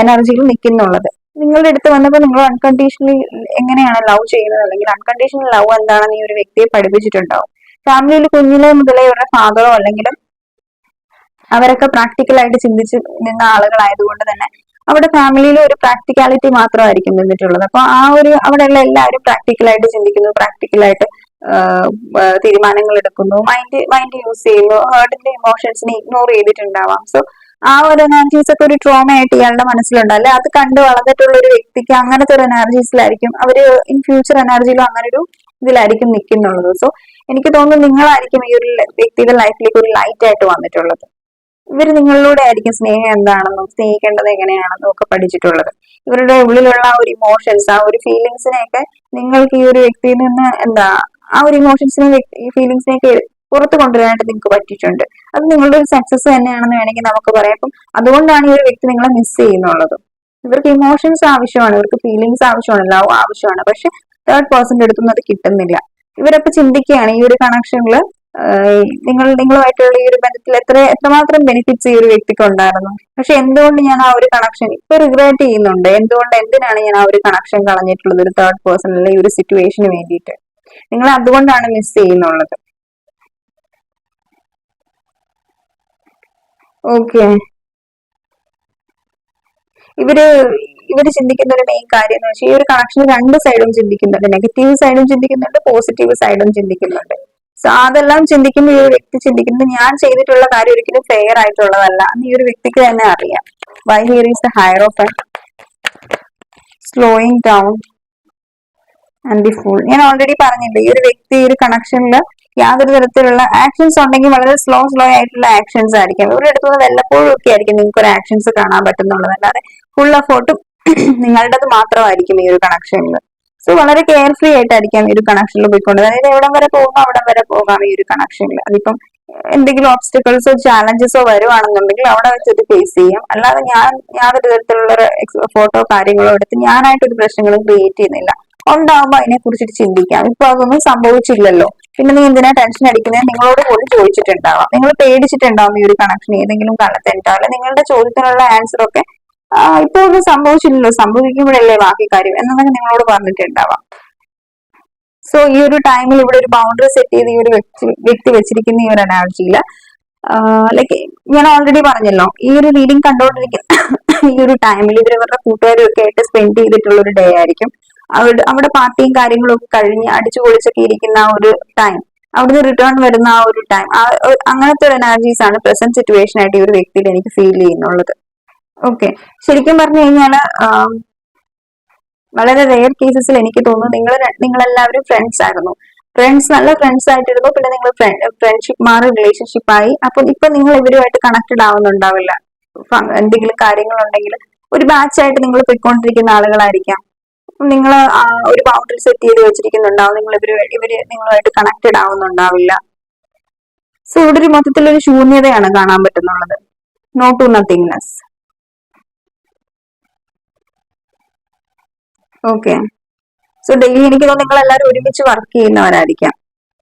എനർജിയിൽ നിൽക്കുന്നുള്ളത്. നിങ്ങളുടെ അടുത്ത് വന്നപ്പോൾ നിങ്ങൾ അൺകണ്ടീഷണലി എങ്ങനെയാണ് ലവ് ചെയ്യുന്നത്, അല്ലെങ്കിൽ അൺകണ്ടീഷണൽ ലവ് എന്താണെന്ന് ഈ ഒരു വ്യക്തിയെ പഠിപ്പിച്ചിട്ടുണ്ടാവും. ഫാമിലിയിൽ കുഞ്ഞിലെ മുതലേ ഇവരുടെ ഫാദറോ അല്ലെങ്കിൽ അവരൊക്കെ പ്രാക്ടിക്കലായിട്ട് ചിന്തിച്ച് നിന്ന ആളുകളായതുകൊണ്ട് തന്നെ അവിടെ ഫാമിലിയിൽ ഒരു പ്രാക്ടിക്കാലിറ്റി മാത്രമായിരിക്കും നിന്നിട്ടുള്ളത്. അപ്പൊ ആ ഒരു അവിടെയുള്ള എല്ലാവരും പ്രാക്ടിക്കലായിട്ട് ചിന്തിക്കുന്നു, പ്രാക്ടിക്കലായിട്ട് തീരുമാനങ്ങൾ എടുക്കുന്നു, മൈൻഡ് യൂസ് ചെയ്യുന്നു, ഹേർട്ടിന്റെ ഇമോഷൻസിനെ ഇഗ്നോർ ചെയ്തിട്ടുണ്ടാവാം. സോ ആ ഒരു എനർജീസ് ഒക്കെ ഒരു ട്രോമ ആയിട്ട് ഇയാളുടെ മനസ്സിലുണ്ട്, അല്ലെ അത് കണ്ട് വളർന്നിട്ടുള്ള ഒരു വ്യക്തിക്ക് അങ്ങനത്തെ ഒരു എനർജീസിലായിരിക്കും അവര് ഇൻ ഫ്യൂച്ചർ എനർജിയിലും അങ്ങനെ ഒരു ഇതിലായിരിക്കും നിൽക്കുന്നുള്ളത്. സോ എനിക്ക് തോന്നുന്നു നിങ്ങളായിരിക്കും ഈ ഒരു വ്യക്തിയുടെ ലൈഫിലേക്ക് ഒരു ലൈറ്റ് ആയിട്ട് വന്നിട്ടുള്ളത്. ഇവര് നിങ്ങളിലൂടെ ആയിരിക്കും സ്നേഹം എന്താണെന്നും സ്നേഹിക്കേണ്ടത് എങ്ങനെയാണെന്നും ഒക്കെ പഠിച്ചിട്ടുള്ളത്. ഇവരുടെ ഉള്ളിലുള്ള ആ ഒരു ഇമോഷൻസ്, ആ ഒരു ഫീലിങ്സിനെയൊക്കെ നിങ്ങൾക്ക് ഈ ഒരു വ്യക്തിയിൽ നിന്ന് ആ ഒരു ഇമോഷൻസിനെ ഫീലിങ്സിനെയൊക്കെ പുറത്തു കൊണ്ടുവരാനായിട്ട് നിങ്ങൾക്ക് പറ്റിയിട്ടുണ്ട്. അത് നിങ്ങളുടെ ഒരു സക്സസ് തന്നെയാണെന്ന് വേണമെങ്കിൽ നമുക്ക് പറയാം. അപ്പം അതുകൊണ്ടാണ് ഈ ഒരു വ്യക്തി നിങ്ങളെ മിസ് ചെയ്യുന്നുള്ളത്. ഇവർക്ക് ഇമോഷൻസ് ആവശ്യമാണ്, ഇവർക്ക് ഫീലിങ്സ് ആവശ്യമാണ്, ലവ് ആവശ്യമാണ്, പക്ഷെ തേർഡ് പേഴ്സന്റെ അടുത്തൊന്നും അത് കിട്ടുന്നില്ല. ഇവരപ്പോ ചിന്തിക്കുകയാണ് ഈ ഒരു കണക്ഷനിൽ നിങ്ങളുമായിട്ടുള്ള ഈ ഒരു ബന്ധത്തിൽ എത്രമാത്രം ബെനിഫിറ്റ്സ് ഈ ഒരു വ്യക്തിക്ക് ഉണ്ടായിരുന്നു, പക്ഷെ എന്തുകൊണ്ട് ഞാൻ ആ ഒരു കണക്ഷൻ ഇപ്പൊ റിഗ്രറ്റ് ചെയ്യുന്നുണ്ട്, എന്തിനാണ് ഞാൻ ആ ഒരു കണക്ഷൻ കളഞ്ഞിട്ടുള്ളത് ഒരു തേർഡ് പേഴ്സണിലെ ഈ ഒരു സിറ്റുവേഷന് വേണ്ടിയിട്ട്. നിങ്ങൾ അതുകൊണ്ടാണ് മിസ് ചെയ്യുന്നുള്ളത്. ഓക്കെ, ഇവര് ചിന്തിക്കുന്ന ഒരു മെയിൻ കാര്യം എന്ന് വെച്ചാൽ ഈ ഒരു കണക്ഷൻ രണ്ട് സൈഡും ചിന്തിക്കുന്നുണ്ട്, നെഗറ്റീവ് സൈഡും ചിന്തിക്കുന്നുണ്ട്, പോസിറ്റീവ് സൈഡും ചിന്തിക്കുന്നുണ്ട്. സോ അതെല്ലാം ചിന്തിക്കുമ്പോൾ ഈ ഒരു വ്യക്തി ചിന്തിക്കുന്നത് ഞാൻ ചെയ്തിട്ടുള്ള കാര്യം ഒരിക്കലും ഫെയർ ആയിട്ടുള്ളതല്ല എന്ന് ഈ ഒരു വ്യക്തിക്ക് തന്നെ അറിയാം. Why here is the hierophant, slowing down and the fool. ഞാൻ ഓൾറെഡി പറഞ്ഞില്ലേ, ഈ ഒരു വ്യക്തി ഈ ഒരു കണക്ഷനിൽ യാതൊരു തരത്തിലുള്ള ആക്ഷൻസ് ഉണ്ടെങ്കിൽ വളരെ സ്ലോ ആയിട്ടുള്ള ആക്ഷൻസ് ആയിരിക്കും. ഇവരുടെ അടുത്തുനിന്ന് വല്ലപ്പോഴും ഒക്കെ ആയിരിക്കും നിങ്ങൾക്ക് ഒരു ആക്ഷൻസ് കാണാൻ പറ്റുന്നുള്ളത്, അല്ലാതെ ഫുൾ എഫോർട്ടും നിങ്ങളുടേത് മാത്രമായിരിക്കും ഈ ഒരു കണക്ഷനിൽ. സോ വളരെ കെയർഫ്രീ ആയിട്ടായിരിക്കാം ഈ ഒരു കണക്ഷനിൽ പോയിക്കൊണ്ട്, അതായത് എവിടം വരെ പോകുമ്പോൾ അവിടം വരെ പോകാം ഈ ഒരു കണക്ഷനിൽ. അതിപ്പം എന്തെങ്കിലും ഓബ്സ്റ്റക്കിൾസോ ചാലഞ്ചസോ വരുവാണെന്നുണ്ടെങ്കിൽ അവിടെ വെച്ചിട്ട് ഫേസ് ചെയ്യാം, അല്ലാതെ യാതൊരു തരത്തിലുള്ള ഫോട്ടോ കാര്യങ്ങളോ എടുത്ത് ഞാനായിട്ടൊരു പ്രശ്നങ്ങളും ക്രിയേറ്റ് ചെയ്യുന്നില്ല. ഉണ്ടാവുമ്പോ അതിനെ കുറിച്ചിട്ട് ചിന്തിക്കാം. ഇപ്പൊ അതൊന്നും സംഭവിച്ചില്ലല്ലോ, പിന്നെ നീ എന്തിനാ ടെൻഷൻ അടിക്കുന്നത് നിങ്ങളോട് പോലും ചോദിച്ചിട്ടുണ്ടാവാം, നിങ്ങൾ പേടിച്ചിട്ടുണ്ടാവും ഈ ഒരു കണക്ഷൻ ഏതെങ്കിലും കാലത്ത് ഉണ്ടാവില്ല. നിങ്ങളുടെ ചോദ്യത്തിനുള്ള ആൻസർ ഒക്കെ ഇപ്പൊ ഒന്നും സംഭവിച്ചില്ലല്ലോ, സംഭവിക്കുമ്പോഴല്ലേ ബാക്കി കാര്യം എന്നൊക്കെ നിങ്ങളോട് പറഞ്ഞിട്ടുണ്ടാവാം. സോ ഈ ഒരു ടൈമിൽ ഇവിടെ ഒരു ബൗണ്ടറി സെറ്റ് ചെയ്ത് ഈ ഒരു വ്യക്തി വെച്ചിരിക്കുന്ന ഈ ഒരു എനർജിയില് ലൈക്ക് ഞാൻ ഓൾറെഡി പറഞ്ഞല്ലോ, ഈ ഒരു റീഡിങ് കണ്ടോണ്ടിരിക്കുന്ന ഈ ഒരു ടൈമിൽ ഇവരുടെ കൂട്ടുകാരും ഒക്കെ ആയിട്ട് സ്പെൻഡ് ചെയ്തിട്ടുള്ള ഒരു ഡേ ആയിരിക്കും. അവിടെ പാർട്ടിയും കാര്യങ്ങളും ഒക്കെ കഴിഞ്ഞ് അടിച്ചു പൊളിച്ചൊക്കെ ഇരിക്കുന്ന ആ ഒരു ടൈം, അവിടുന്ന് റിട്ടേൺ വരുന്ന ആ ഒരു ടൈം, അങ്ങനത്തെ ഒരു എനർജീസ് ആണ് പ്രസന്റ് സിറ്റുവേഷൻ ആയിട്ട് ഈ ഒരു വ്യക്തിയിൽ എനിക്ക് ഫീൽ ചെയ്യുന്നുള്ളത്. ഓക്കെ, ശരിക്കും പറഞ്ഞു കഴിഞ്ഞാല് വളരെ റെയർ കേസസിൽ എനിക്ക് തോന്നുന്നു നിങ്ങളെല്ലാവരും ഫ്രണ്ട്സ് ആയിരുന്നു, നല്ല ഫ്രണ്ട്സ് ആയിട്ടിരുന്നു, പിന്നെ നിങ്ങൾ ഫ്രണ്ട്ഷിപ്പ് മാറി റിലേഷൻഷിപ്പ് ആയി. അപ്പൊ ഇപ്പൊ നിങ്ങൾ ഇവരുമായിട്ട് കണക്റ്റഡ് ആവുന്നുണ്ടാവില്ല, എന്തെങ്കിലും കാര്യങ്ങളുണ്ടെങ്കിൽ ഒരു ബാച്ച് ആയിട്ട് നിങ്ങൾ പോയിക്കൊണ്ടിരിക്കുന്ന ആളുകളായിരിക്കാം. നിങ്ങൾ ഒരു ബൗണ്ടറി സെറ്റ് ചെയ്ത് വെച്ചിരിക്കുന്നുണ്ടാവും, ഇവര് നിങ്ങളുമായിട്ട് കണക്റ്റഡ് ആവുന്നുണ്ടാവില്ല. സോ ഇവിടെ ഒരു മൊത്തത്തിലൊരു ശൂന്യതയാണ് കാണാൻ പറ്റുന്നുള്ളത്, no to nothingness. Okay, so daily എനിക്ക് തോന്നുന്നു നിങ്ങൾ എല്ലാവരും ഒരുമിച്ച് വർക്ക് ചെയ്യുന്നവരായിരിക്കാം,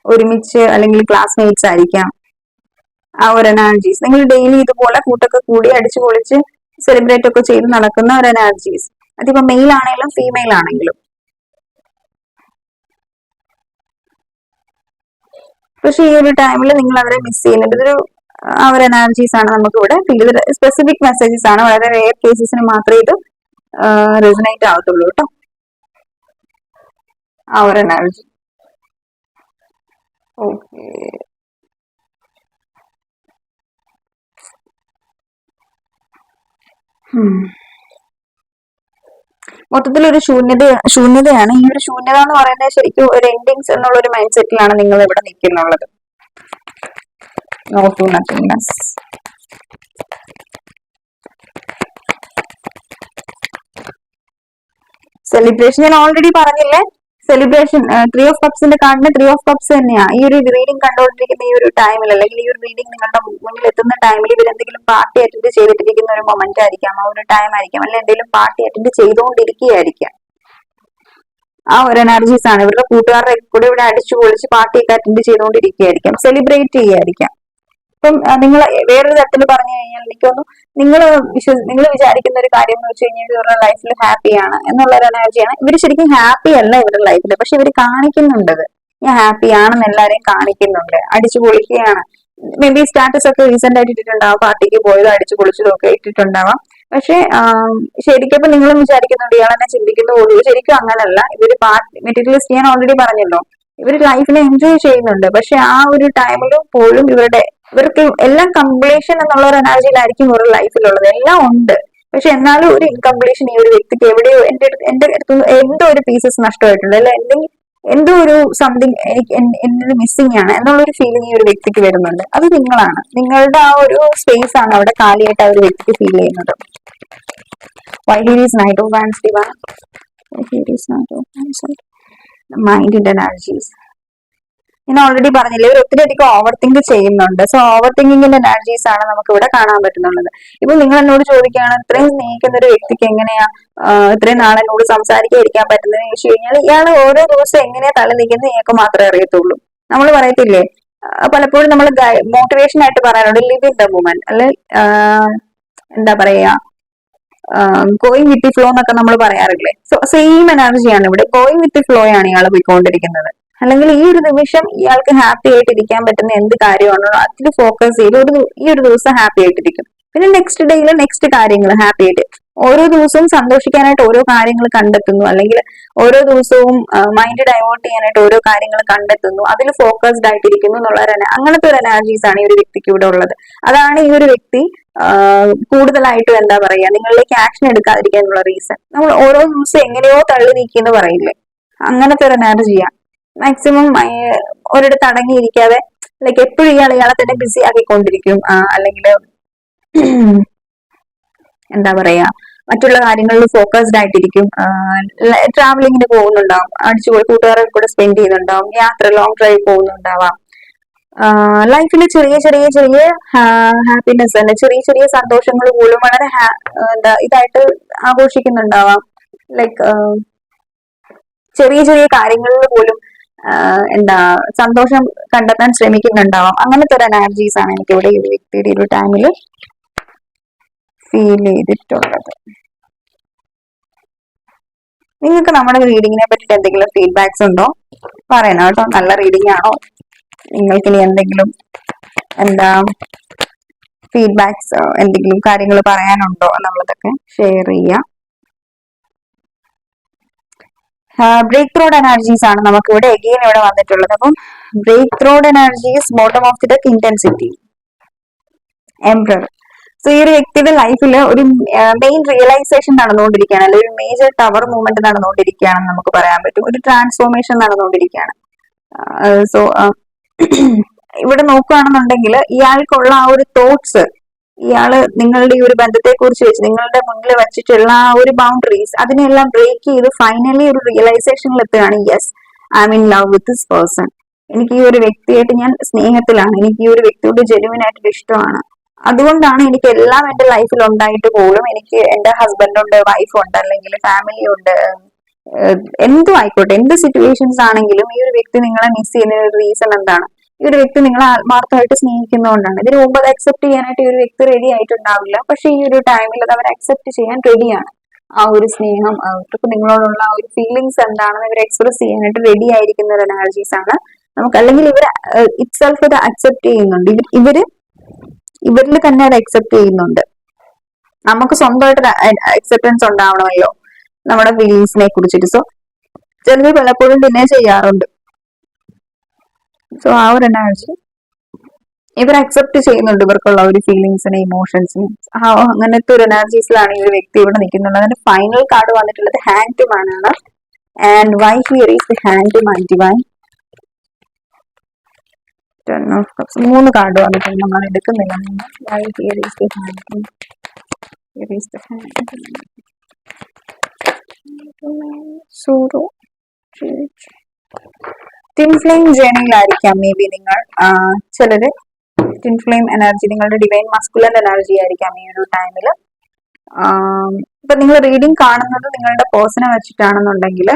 ഒരുമിച്ച് അല്ലെങ്കിൽ ക്ലാസ്മേറ്റ്സ് ആയിരിക്കാം. ആ ഒരു എനർജീസ് നിങ്ങൾ ഡെയിലി ഇതുപോലെ കൂട്ടൊക്കെ കൂടി അടിച്ചു പൊളിച്ച് സെലിബ്രേറ്റ് ഒക്കെ ചെയ്ത് നടക്കുന്ന ഒരു എനർജീസ്, അതിപ്പോ മെയിൽ ആണെങ്കിലും ഫീമെയിൽ ആണെങ്കിലും. പക്ഷെ ഈ ഒരു ടൈമിൽ നിങ്ങൾ അവരെ മിസ് ചെയ്യുന്നുണ്ട്. ഇതൊരു ആ ഒരു എനർജീസ് ആണ് നമുക്ക് ഇവിടെ ഫീൽ ചെയ്ത്, സ്പെസിഫിക് മെസ്സേജസ് ആണ്, വളരെ റെയർ കേസസിന് മാത്രമേ ഇത് റെസനേറ്റ് ആവത്തുള്ളൂ കേട്ടോ, ആ ഒരു എനർജി. ഓക്കെ, മൊത്തത്തിലൊരു ശൂന്യതയാണ്. ഈ ഒരു ശൂന്യത എന്ന് പറയുന്നത് ശരിക്കും ഒരു എൻഡിങ്സ് എന്നുള്ള ഒരു മൈൻഡ് സെറ്റിലാണ് നിങ്ങൾ ഇവിടെ നിൽക്കുന്നുള്ളത്. No to nothingness. സെലിബ്രേഷൻ ഞാൻ ഓൾറെഡി പറഞ്ഞില്ലേ, സെലിബ്രേഷൻ. 3 of Cups കാർഡിന് 3 of Cups തന്നെയാ. ഈ ഒരു റീഡിംഗ് കണ്ടുകൊണ്ടിരിക്കുന്ന ഈ ഒരു ടൈമിൽ, അല്ലെങ്കിൽ ഈ ഒരു റീഡിംഗ് നിങ്ങളുടെ മുന്നിൽ എത്തുന്ന ടൈമിൽ ഇവർ എന്തെങ്കിലും പാർട്ടി അറ്റൻഡ് ചെയ്തിട്ടിരിക്കുന്ന ഒരു മൊമെന്റ് ആയിരിക്കാം, ആ ഒരു ടൈം ആയിരിക്കാം, അല്ലെങ്കിൽ എന്തെങ്കിലും പാർട്ടി അറ്റൻഡ് ചെയ്തുകൊണ്ടിരിക്കുകയായിരിക്കാം. ആ ഒരു എനർജീസ് ആണ്. ഇവരുടെ കൂട്ടുകാരുടെ കൂടെ ഇവിടെ അടിച്ചു പൊളിച്ച് പാർട്ടിയൊക്കെ അറ്റൻഡ് ചെയ്തുകൊണ്ടിരിക്കുകയായിരിക്കാം, സെലിബ്രേറ്റ് ചെയ്യുകയായിരിക്കാം. ഇപ്പം നിങ്ങൾ വേറൊരു തരത്തിൽ പറഞ്ഞു കഴിഞ്ഞാൽ എനിക്കൊന്നു നിങ്ങൾ വിചാരിക്കുന്ന ഒരു കാര്യം എന്ന് വെച്ച് കഴിഞ്ഞാൽ ഇവരുടെ ലൈഫിൽ ഹാപ്പിയാണ് എന്നുള്ള ഒരു എനർജിയാണ്. ഇവർ ശരിക്കും ഹാപ്പി അല്ല ഇവരുടെ ലൈഫിൽ, പക്ഷെ ഇവർ കാണിക്കുന്നുണ്ട് ഞാൻ ഹാപ്പി ആണെന്ന് എല്ലാരെയും കാണിക്കുന്നുണ്ട്, അടിച്ചു പൊളിക്കുകയാണ്. മേ ബി സ്റ്റാറ്റസ് ഒക്കെ റീസെന്റ് ആയിട്ട് ഇട്ടിട്ടുണ്ടാവാം, പാർട്ടിക്ക് പോയതോ അടിച്ചു പൊളിച്ചതോ ഒക്കെ ഇട്ടിട്ടുണ്ടാവാം. പക്ഷെ ശരിക്കും നിങ്ങളും വിചാരിക്കുന്നുണ്ട് ഇയാളെന്നെ ചിന്തിക്കുന്നുള്ളൂ. ശരിക്കും അങ്ങനല്ല. ഇവര് മെറ്റീരിയലിസ്റ്റ് ഞാൻ ഓൾറെഡി പറഞ്ഞല്ലോ, ഇവര് ലൈഫിനെ എൻജോയ് ചെയ്യുന്നുണ്ട്. പക്ഷെ ആ ഒരു ടൈമിൽ പോലും ഇവർക്ക് എല്ലാം കംപ്ലീഷൻ എന്നുള്ള ഒരു എനർജിയിലായിരിക്കും ഇവരുടെ ലൈഫിലുള്ളത്. എല്ലാം ഉണ്ട്, പക്ഷെ എന്നാലും ഒരു ഇൻകംപ്ലീഷൻ ഈ ഒരു വ്യക്തിക്ക് എവിടെയോ എന്റെ അടുത്ത് എന്തോ ഒരു പീസസ് നഷ്ടമായിട്ടുണ്ട്, അല്ലെ അല്ലെങ്കിൽ എന്തോ ഒരു സംതിങ് എന്റെ മിസ്സിംഗ് ആണ് എന്നുള്ളൊരു ഫീലിംഗ് ഈ ഒരു വ്യക്തിക്ക് വരുന്നുണ്ട്. അത് നിങ്ങളാണ്, നിങ്ങളുടെ ആ ഒരു സ്പേസ് ആണ് അവിടെ കാലിയായിട്ട് ആ ഒരു വ്യക്തിക്ക് ഫീൽ ചെയ്യുന്നത്. Why he is Knight of Wands divine? Why he is Knight of Wands? Mind and energies. ഞാൻ ഓൾറെഡി പറഞ്ഞില്ലേ, ഇവർ ഒത്തിരി അധികം ഓവർ തിങ്ക് ചെയ്യുന്നുണ്ട്. സോ ഓവർ തിങ്കിങ്ങിന്റെ എനർജീസ് ആണ് നമുക്ക് ഇവിടെ കാണാൻ പറ്റുന്നുള്ളത്. ഇപ്പൊ നിങ്ങൾ എന്നോട് ചോദിക്കുകയാണ് ഇത്രയും സ്നേഹിക്കുന്ന ഒരു വ്യക്തിക്ക് എങ്ങനെയാ ഇത്രയും നാളെ എന്നോട് സംസാരിക്കാതിരിക്കാൻ പറ്റുന്നതെന്ന് ചോദിച്ചു കഴിഞ്ഞാൽ, ഇയാൾ ഓരോ ദിവസം എങ്ങനെയാ തള്ളി നിൽക്കുന്നത് ഇയാൾക്ക് മാത്രമേ അറിയത്തുള്ളൂ. നമ്മൾ പറയത്തില്ലേ, പലപ്പോഴും നമ്മൾ മോട്ടിവേഷൻ ആയിട്ട് പറയാറുണ്ട് ലിവ് ഇൻ ദ മൂമെന്റ്, അല്ലെ എന്താ പറയാ, ഗോയിങ് വിത്ത് ദി ഫ്ലോ എന്നൊക്കെ നമ്മൾ പറയാറില്ലേ. സോ സെയിം എനർജിയാണ് ഇവിടെ. ഗോയിങ് വിത്ത് ദി ഫ്ലോ ആണ് ഇയാൾ പോയിക്കൊണ്ടിരിക്കുന്നത്. അല്ലെങ്കിൽ ഈ ഒരു നിമിഷം ഇയാൾക്ക് ഹാപ്പി ആയിട്ട് ഇരിക്കാൻ പറ്റുന്ന എന്ത് കാര്യമാണോ അതിൽ ഫോക്കസ് ചെയ്ത് ഈ ഒരു ദിവസം ഹാപ്പി ആയിട്ടിരിക്കും. പിന്നെ നെക്സ്റ്റ് ഡേയിൽ നെക്സ്റ്റ് കാര്യങ്ങൾ ഹാപ്പി ആയിട്ട് ഓരോ ദിവസവും സന്തോഷിക്കാനായിട്ട് ഓരോ കാര്യങ്ങൾ കണ്ടെത്തുന്നു, അല്ലെങ്കിൽ ഓരോ ദിവസവും മൈൻഡ് ഡൈവേർട്ട് ചെയ്യാനായിട്ട് ഓരോ കാര്യങ്ങൾ കണ്ടെത്തുന്നു, അതിൽ ഫോക്കസ്ഡ് ആയിട്ടിരിക്കുന്നു എന്നുള്ള അങ്ങനത്തെ ഒരു എനർജീസ് ആണ് ഈ ഒരു വ്യക്തിക്ക് ഇവിടെ ഉള്ളത്. അതാണ് ഈ ഒരു വ്യക്തി കൂടുതലായിട്ടും എന്താ പറയാ നിങ്ങളിലേക്ക് ആക്ഷൻ എടുക്കാതിരിക്കാനുള്ള റീസൺ. നമ്മൾ ഓരോ ദിവസം എങ്ങനെയോ തള്ളി നീക്കിയെന്ന് പറയില്ലേ, അങ്ങനത്തെ ഒരു എനർജിയാണ്. മാക്സിമം ഒരിടത്ത് അടങ്ങിയിരിക്കാതെ ലൈക്ക് എപ്പോഴും ഇയാളെ തന്നെ ബിസി ആക്കിക്കൊണ്ടിരിക്കും, അല്ലെങ്കിൽ എന്താ പറയാ മറ്റുള്ള കാര്യങ്ങളിൽ ഫോക്കസ്ഡ് ആയിട്ടിരിക്കും. ട്രാവലിങ്ങിന് പോകുന്നുണ്ടാവും, അടിച്ചുപോയി കൂട്ടുകാരുടെ കൂടെ സ്പെൻഡ് ചെയ്യുന്നുണ്ടാവും, യാത്ര ലോങ് ഡ്രൈവ് പോകുന്നുണ്ടാവാം. ലൈഫിൽ ചെറിയ ചെറിയ ചെറിയ ഹാപ്പിനെസ് തന്നെ, ചെറിയ ചെറിയ സന്തോഷങ്ങൾ പോലും വളരെ ഇതായിട്ട് ആഘോഷിക്കുന്നുണ്ടാവാം. ലൈക്ക് ചെറിയ ചെറിയ കാര്യങ്ങളിൽ പോലും സന്തോഷം കണ്ടെത്താൻ ശ്രമിക്കുന്നുണ്ടാവാം. അങ്ങനത്തെ ഒരു എനർജീസ് ആണ് എനിക്ക് ഇവിടെ ഈ ഒരു വ്യക്തിയുടെ ഒരു ടൈമിൽ ഫീൽ ചെയ്തിട്ടുള്ളത്. നിങ്ങൾക്ക് നമ്മുടെ റീഡിങ്ങിനെ പറ്റിയിട്ട് എന്തെങ്കിലും ഫീഡ്ബാക്സ് ഉണ്ടോ പറയണം കേട്ടോ. നല്ല റീഡിംഗ് ആണോ, നിങ്ങൾക്ക് ഇനി എന്തെങ്കിലും ഫീഡ്ബാക്സ് എന്തെങ്കിലും കാര്യങ്ങൾ പറയാനുണ്ടോ എന്നുള്ളതൊക്കെ ഷെയർ ചെയ്യാം. ബ്രേക്ക് ത്രോഡ് എനർജീസ് ആണ് നമുക്ക് ഇവിടെ എഗെയിൻ ഇവിടെ വന്നിട്ടുള്ളത്. അപ്പം breakthrough energies, bottom of the deck, intensity, emperor. So ഈ ഒരു വ്യക്തിയുടെ ലൈഫിൽ ഒരു മെയിൻ റിയലൈസേഷൻ നടന്നുകൊണ്ടിരിക്കുകയാണ്, അല്ലെങ്കിൽ ഒരു മേജർ ടവർ മൂവ്മെന്റ് നടന്നുകൊണ്ടിരിക്കുകയാണെന്ന് നമുക്ക് പറയാൻ പറ്റും. ഒരു ട്രാൻസ്ഫോർമേഷൻ നടന്നുകൊണ്ടിരിക്കുകയാണ്. സോ ഇവിടെ നോക്കുകയാണെന്നുണ്ടെങ്കിൽ ഇയാൾക്കുള്ള ആ ഒരു തോട്ട്സ്, ഇയാള് നിങ്ങളുടെ ഈ ഒരു ബന്ധത്തെ കുറിച്ച് വെച്ച് നിങ്ങളുടെ മുന്നിൽ വെച്ചിട്ടുള്ള ആ ഒരു ബൗണ്ടറീസ് അതിനെല്ലാം ബ്രേക്ക് ചെയ്ത് ഫൈനലി ഒരു റിയലൈസേഷനിൽ എത്തുകയാണ്. Yes, I M in love with this person. എനിക്ക് ഈ ഒരു വ്യക്തിയായിട്ട് ഞാൻ സ്നേഹത്തിലാണ്, എനിക്ക് ഈ ഒരു വ്യക്തിയോട് ജെന്യുവൻ ആയിട്ട് ഇഷ്ടമാണ്. അതുകൊണ്ടാണ് എനിക്ക് എല്ലാം എന്റെ ലൈഫിൽ ഉണ്ടായിട്ട് പോലും എനിക്ക് എന്റെ ഹസ്ബൻഡ് ഉണ്ട്, വൈഫ് ഉണ്ട്, അല്ലെങ്കിൽ ഫാമിലി ഉണ്ട്, എന്തും ആയിക്കോട്ടെ, എന്ത് സിറ്റുവേഷൻസ് ആണെങ്കിലും ഈ ഒരു വ്യക്തി നിങ്ങളെ മിസ് ചെയ്യുന്ന ഒരു റീസൺ എന്താണ്? ഈ ഒരു വ്യക്തി നിങ്ങളെ ആത്മാർത്ഥമായിട്ട് സ്നേഹിക്കുന്നതുകൊണ്ടാണ്. ഇതിന് മുമ്പ് അത് അക്സെപ്റ്റ് ചെയ്യാനായിട്ട് ഈ ഒരു വ്യക്തി റെഡി ആയിട്ടുണ്ടാവില്ല, പക്ഷെ ഈ ഒരു ടൈമിൽ അത് അവർ അക്സെപ്റ്റ് ചെയ്യാൻ റെഡിയാണ്. ആ ഒരു സ്നേഹം, അവർക്ക് നിങ്ങളോടുള്ള ആ ഒരു ഫീലിങ്സ് എന്താണെന്ന് ഇവർ എക്സ്പ്രസ് ചെയ്യാനായിട്ട് റെഡി ആയിരിക്കുന്ന ഒരു എനർജീസ് ആണ് നമുക്ക്. അല്ലെങ്കിൽ ഇവർ ഇറ്റ് സെൽഫ് ഇത് അക്സെപ്റ്റ് ചെയ്യുന്നുണ്ട്, ഇവരിൽ തന്നെ അത് അക്സെപ്റ്റ് ചെയ്യുന്നുണ്ട്. നമുക്ക് സ്വന്തമായിട്ട് അക്സെപ്റ്റൻസ് ഉണ്ടാവണമല്ലോ നമ്മുടെ ഫീലിങ്സിനെ കുറിച്ചിട്ട്. സോ ചിലർ പലപ്പോഴും പിന്നെ ചെയ്യാറുണ്ട്. സോ ആ ഒരു എനർജി ഇവർ അക്സെപ്റ്റ് ചെയ്യുന്നുണ്ട്, ഇവർക്കുള്ള ഒരു ഫീലിങ്സിനെ, ഇമോഷൻസിനെ. അങ്ങനത്തെ ഒരു എനർജീസിലാണ് ഈ ഒരു വ്യക്തി ഇവിടെ നിൽക്കുന്നുള്ളത്. അതിന്റെ ഫൈനൽ കാർഡ് വന്നിട്ടുള്ളത് ഹാൻഡ് മാൻ ആണ്. And why here is the hand man divine. 10 of Cups. 3 card വന്നിട്ടുണ്ട്, നമ്മൾ എടുക്കുന്നില്ല. Why here is the hand, here is the hand. സൂറോ ടിൻ ഫ്ലെയിം ജേണിയിലായിരിക്കാം മേ ബി നിങ്ങൾ ചിലര് ടിൻ ഫ്ലെയിം എനർജി നിങ്ങളുടെ ഡിവൈൻ മസ്കുലർ എനർജി ആയിരിക്കാം ഈ ഒരു ടൈമിൽ. ഇപ്പൊ നിങ്ങൾ റീഡിംഗ് കാണുന്നത് നിങ്ങളുടെ പേഴ്സണെ വെച്ചിട്ടാണെന്നുണ്ടെങ്കിൽ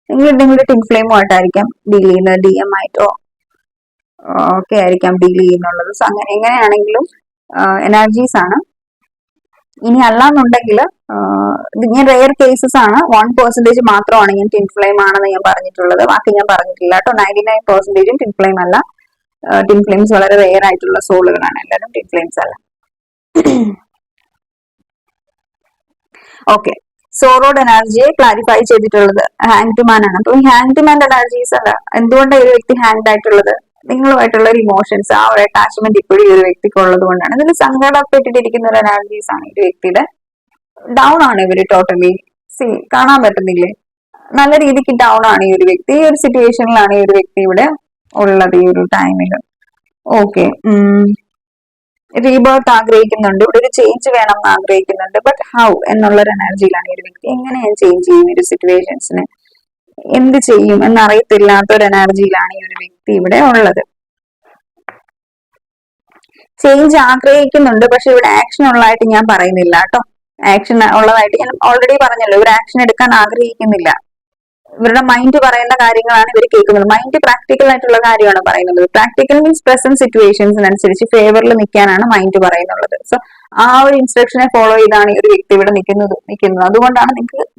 നിങ്ങൾ നിങ്ങളുടെ ടിൻ ഫ്ലെയിമുമായിട്ടായിരിക്കാം ഡീൽ ചെയ്യുന്നത്, DM ആയിട്ടോ ഒക്കെ ആയിരിക്കാം ഡീൽ ചെയ്യുന്നുള്ളത്. സോ അങ്ങനെ എങ്ങനെയാണെങ്കിലും എനർജീസ് ആണ്. ഇനി അല്ലാന്നുണ്ടെങ്കിൽ ഞാൻ റെയർ കേസസ് ആണ്, 1% മാത്രമാണ് ഞാൻ ടിൻ ഫ്ലെയിം ആണെന്ന് ഞാൻ പറഞ്ഞിട്ടുള്ളത്, ബാക്കി ഞാൻ പറഞ്ഞിട്ടില്ല കേട്ടോ. 99% ടിൻ ഫ്ലെയിം അല്ല. ടിൻ ഫ്ലെയിംസ് വളരെ റെയർ ആയിട്ടുള്ള സോളുകളാണ്, എല്ലാവരും ടിൻ ഫ്ലെയിംസ് അല്ല. ഓക്കെ, സോറോഡ് എനർജിയെ ക്ലാരിഫൈ ചെയ്തിട്ടുള്ളത് ഹാങ്ഡ് മാൻ ആണ്. അപ്പൊ ഈ ഹാങ്ഡ് മാൻ എനർജീസ് അല്ല, എന്തുകൊണ്ടാണ് ഒരു വ്യക്തി ഹാങ്ഡ് ആയിട്ടുള്ളത്? നിങ്ങളുമായിട്ടുള്ള ഒരു ഇമോഷൻസ്, ആ ഒരു അറ്റാച്ച്മെന്റ് ഇപ്പോഴും ഈ ഒരു വ്യക്തിക്ക് ഉള്ളത് കൊണ്ടാണ്. ഇതിൽ സങ്കടപ്പെട്ടിട്ടിരിക്കുന്ന ഒരു എനർജീസ് ആണ് ഈ ഒരു വ്യക്തിയുടെ. ഡൗൺ ആണ് ഇവര് ടോട്ടലി. കാണാൻ പറ്റുന്നില്ലേ, നല്ല രീതിക്ക് ഡൗൺ ആണ് ഈ ഒരു വ്യക്തി. ഈ ഒരു സിറ്റുവേഷനിലാണ് ഈ ഒരു വ്യക്തി ഇവിടെ ഉള്ളത് ഈ ഒരു ടൈമിൽ. ഓക്കെ, റീബർത്ത് ആഗ്രഹിക്കുന്നുണ്ട്, ഇവിടെ ഒരു ചേഞ്ച് വേണം എന്ന് ആഗ്രഹിക്കുന്നുണ്ട്. ബട്ട് ഹൗ എന്നുള്ളൊരു എനർജിയിലാണ് ഈ ഒരു വ്യക്തി. എങ്ങനെ ഞാൻ ചേഞ്ച് ചെയ്യും ഈ ഒരു സിറ്റുവേഷൻസിന്, എന്ത് ചെയ്യും എന്നറിയത്തില്ലാത്ത ഒരു എനർജിയിലാണ് ഈ ഒരു വ്യക്തി ഇവിടെ ഉള്ളത്. ചേഞ്ച് ആഗ്രഹിക്കുന്നുണ്ട്, പക്ഷെ ഇവിടെ ആക്ഷൻ ഉള്ളതായിട്ട് ഞാൻ പറയുന്നില്ല കേട്ടോ. ആക്ഷൻ ഉള്ളതായിട്ട് ഞാൻ ഓൾറെഡി പറഞ്ഞല്ലോ, ഇവർ ആക്ഷൻ എടുക്കാൻ ആഗ്രഹിക്കുന്നില്ല. ഇവരുടെ മൈൻഡ് പറയുന്ന കാര്യങ്ങളാണ് ഇവർ കേൾക്കുന്നത്. മൈൻഡ് പ്രാക്ടിക്കൽ ആയിട്ടുള്ള കാര്യമാണ് പറയുന്നത്. പ്രാക്ടിക്കൽ മീൻസ് പ്രസന്റ് സിറ്റുവേഷൻസിനനുസരിച്ച് ഫേവറിൽ നിൽക്കാനാണ് മൈൻഡ് പറയുന്നുള്ളത്. സോ ആ ഒരു ഇൻസ്ട്രക്ഷനെ ഫോളോ ചെയ്താണ് ഈ ഒരു വ്യക്തി ഇവിടെ നിൽക്കുന്നത്. അതുകൊണ്ടാണ്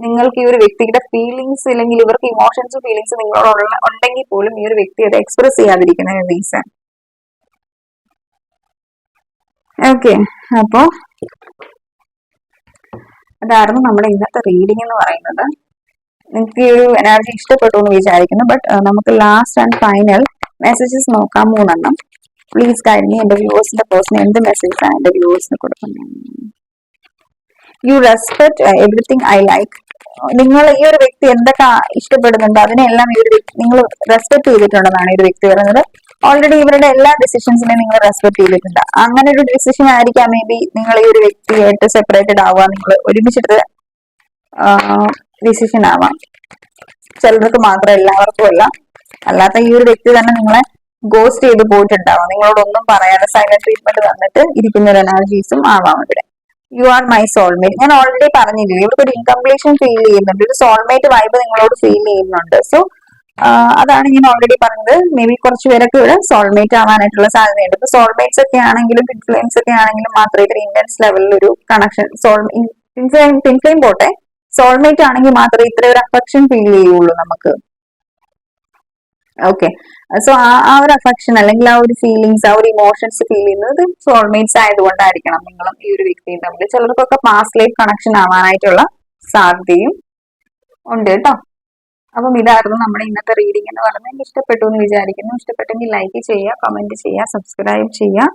നിങ്ങൾക്ക് ഈ ഒരു വ്യക്തിയുടെ ഫീലിങ്സ് അല്ലെങ്കിൽ ഇവർക്ക് ഇമോഷൻസ് ഫീലിങ്സ് നിങ്ങളോട് ഉണ്ടെങ്കിൽ പോലും ഈ ഒരു വ്യക്തി അത് എക്സ്പ്രസ് ചെയ്യാതിരിക്കുന്ന റീസൺ. ഓക്കെ, അപ്പോ അതായിരുന്നു നമ്മുടെ ഇന്നത്തെ റീഡിംഗ് എന്ന് പറയുന്നത്. നിങ്ങൾക്ക് ഈ ഒരു എനർജി ഇഷ്ടപ്പെട്ടു എന്ന് വിചാരിക്കുന്നു. ബട്ട് നമുക്ക് ലാസ്റ്റ് ആൻഡ് ഫൈനൽ മെസ്സേജസ് നോക്കാം, 3 എണ്ണം. Please guide me. എന്റെ വ്യൂവേഴ്സിന്റെ പേഴ്സണൽ എന്ത് മെസ്സേജ് ആണ് എന്റെ വ്യൂവേഴ്സിന് കൊടുക്കുന്നത്? You respect everything I like. നിങ്ങൾ ഈ ഒരു വ്യക്തി എന്തൊക്കെ ഇഷ്ടപ്പെടുന്നുണ്ടോ അതിനെല്ലാം ഈ ഒരു വ്യക്തി നിങ്ങൾ റെസ്പെക്ട് ചെയ്തിട്ടുണ്ടെന്നാണ് ഈ ഒരു വ്യക്തി പറയുന്നത്. ഓൾറെഡി ഇവരുടെ എല്ലാ ഡിസിഷൻസിനെയും നിങ്ങൾ റെസ്പെക്ട് ചെയ്തിട്ടുണ്ട്. അങ്ങനെ ഒരു ഡിസിഷൻ ആയിരിക്കാം മേ ബി നിങ്ങൾ ഈ ഒരു വ്യക്തിയായിട്ട് സെപ്പറേറ്റഡ് ആവുക, നിങ്ങൾ ഒരുമിച്ചിട്ട് ഡിസിഷൻ ആവാം. ചിലർക്ക് മാത്രം, എല്ലാവർക്കും അല്ല. അല്ലാത്ത ഈ ഒരു വ്യക്തി തന്നെ നിങ്ങളെ ഗോസ്റ്റ് ചെയ്ത് പോയിട്ടുണ്ടാവാം, നിങ്ങളോടൊന്നും പറയാതെ സൈലന്റ് ട്രീറ്റ്മെന്റ് തന്നിട്ട് ഇരിക്കുന്ന ഒരു എനർജീസും ആവാം ഇവിടെ. You are my soulmate. ഞാൻ ഓൾറെഡി പറഞ്ഞില്ലേ, ഇവിടെ ഒരു ഇൻകംപ്ലീഷൻ ഫീൽ ചെയ്യുന്നുണ്ട്, ഒരു സോൾമേറ്റ് വൈബ് നിങ്ങളോട് ഫീൽ ചെയ്യുന്നുണ്ട്. സോ അതാണ് ഞാൻ ഓൾറെഡി പറഞ്ഞത്. മേ ബി കുറച്ച് പേരൊക്കെ ഇവിടെ സോൾമേറ്റ് ആവാനായിട്ടുള്ള സാധ്യതയുണ്ട്. ഇപ്പൊ സോൾമേറ്റ്സ് ഒക്കെ ആണെങ്കിലും ഇൻഫ്ലുവൻസ് ഒക്കെ ആണെങ്കിലും മാത്രമേ ഇത്ര ഇന്റൻസ് ലെവലിൽ ഒരു കണക്ഷൻ ഇൻഫ്ലെയിം പോട്ടെ, സോൾമേറ്റ് ആണെങ്കിൽ മാത്രമേ ഇത്ര ഒരു അഫെക്ഷൻ ഫീൽ ചെയ്യുള്ളൂ നമുക്ക്. ഓക്കെ, സോ ആ ഒരു അഫെക്ഷൻ അല്ലെങ്കിൽ ആ ഒരു ഫീലിങ്സ്, ആ ഒരു ഇമോഷൻസ് ഫീൽ ചെയ്യുന്നത് സോൾമേറ്റ്സ് ആയതുകൊണ്ടായിരിക്കണം നിങ്ങളും ഈ ഒരു വ്യക്തിയും തമ്മിൽ. ചിലർക്കൊക്കെ പാസ്റ്റ് ലൈഫ് കണക്ഷൻ ആവാനായിട്ടുള്ള സാധ്യതയും ഉണ്ട് കേട്ടോ. അപ്പം ഇതായിരുന്നു നമ്മുടെ ഇന്നത്തെ റീഡിംഗ് എന്ന് പറയുന്നത്. എനിക്ക് ഇഷ്ടപ്പെട്ടു എന്ന് വിചാരിക്കുന്നു. ഇഷ്ടപ്പെട്ടെങ്കിൽ ലൈക്ക് ചെയ്യുക, കമന്റ് ചെയ്യുക, സബ്സ്ക്രൈബ് ചെയ്യുക.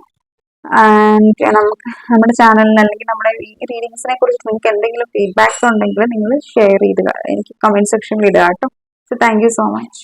ആൻഡ് നമുക്ക് നമ്മുടെ ചാനലിന് അല്ലെങ്കിൽ നമ്മുടെ ഈ റീഡിങ്സിനെ കുറിച്ച് നിങ്ങൾക്ക് എന്തെങ്കിലും ഫീഡ്ബാക്സ് ഉണ്ടെങ്കിൽ നിങ്ങൾ ഷെയർ ചെയ്ത് എനിക്ക് കമന്റ് സെക്ഷനിൽ ഇടുക കേട്ടോ. So thank you so much.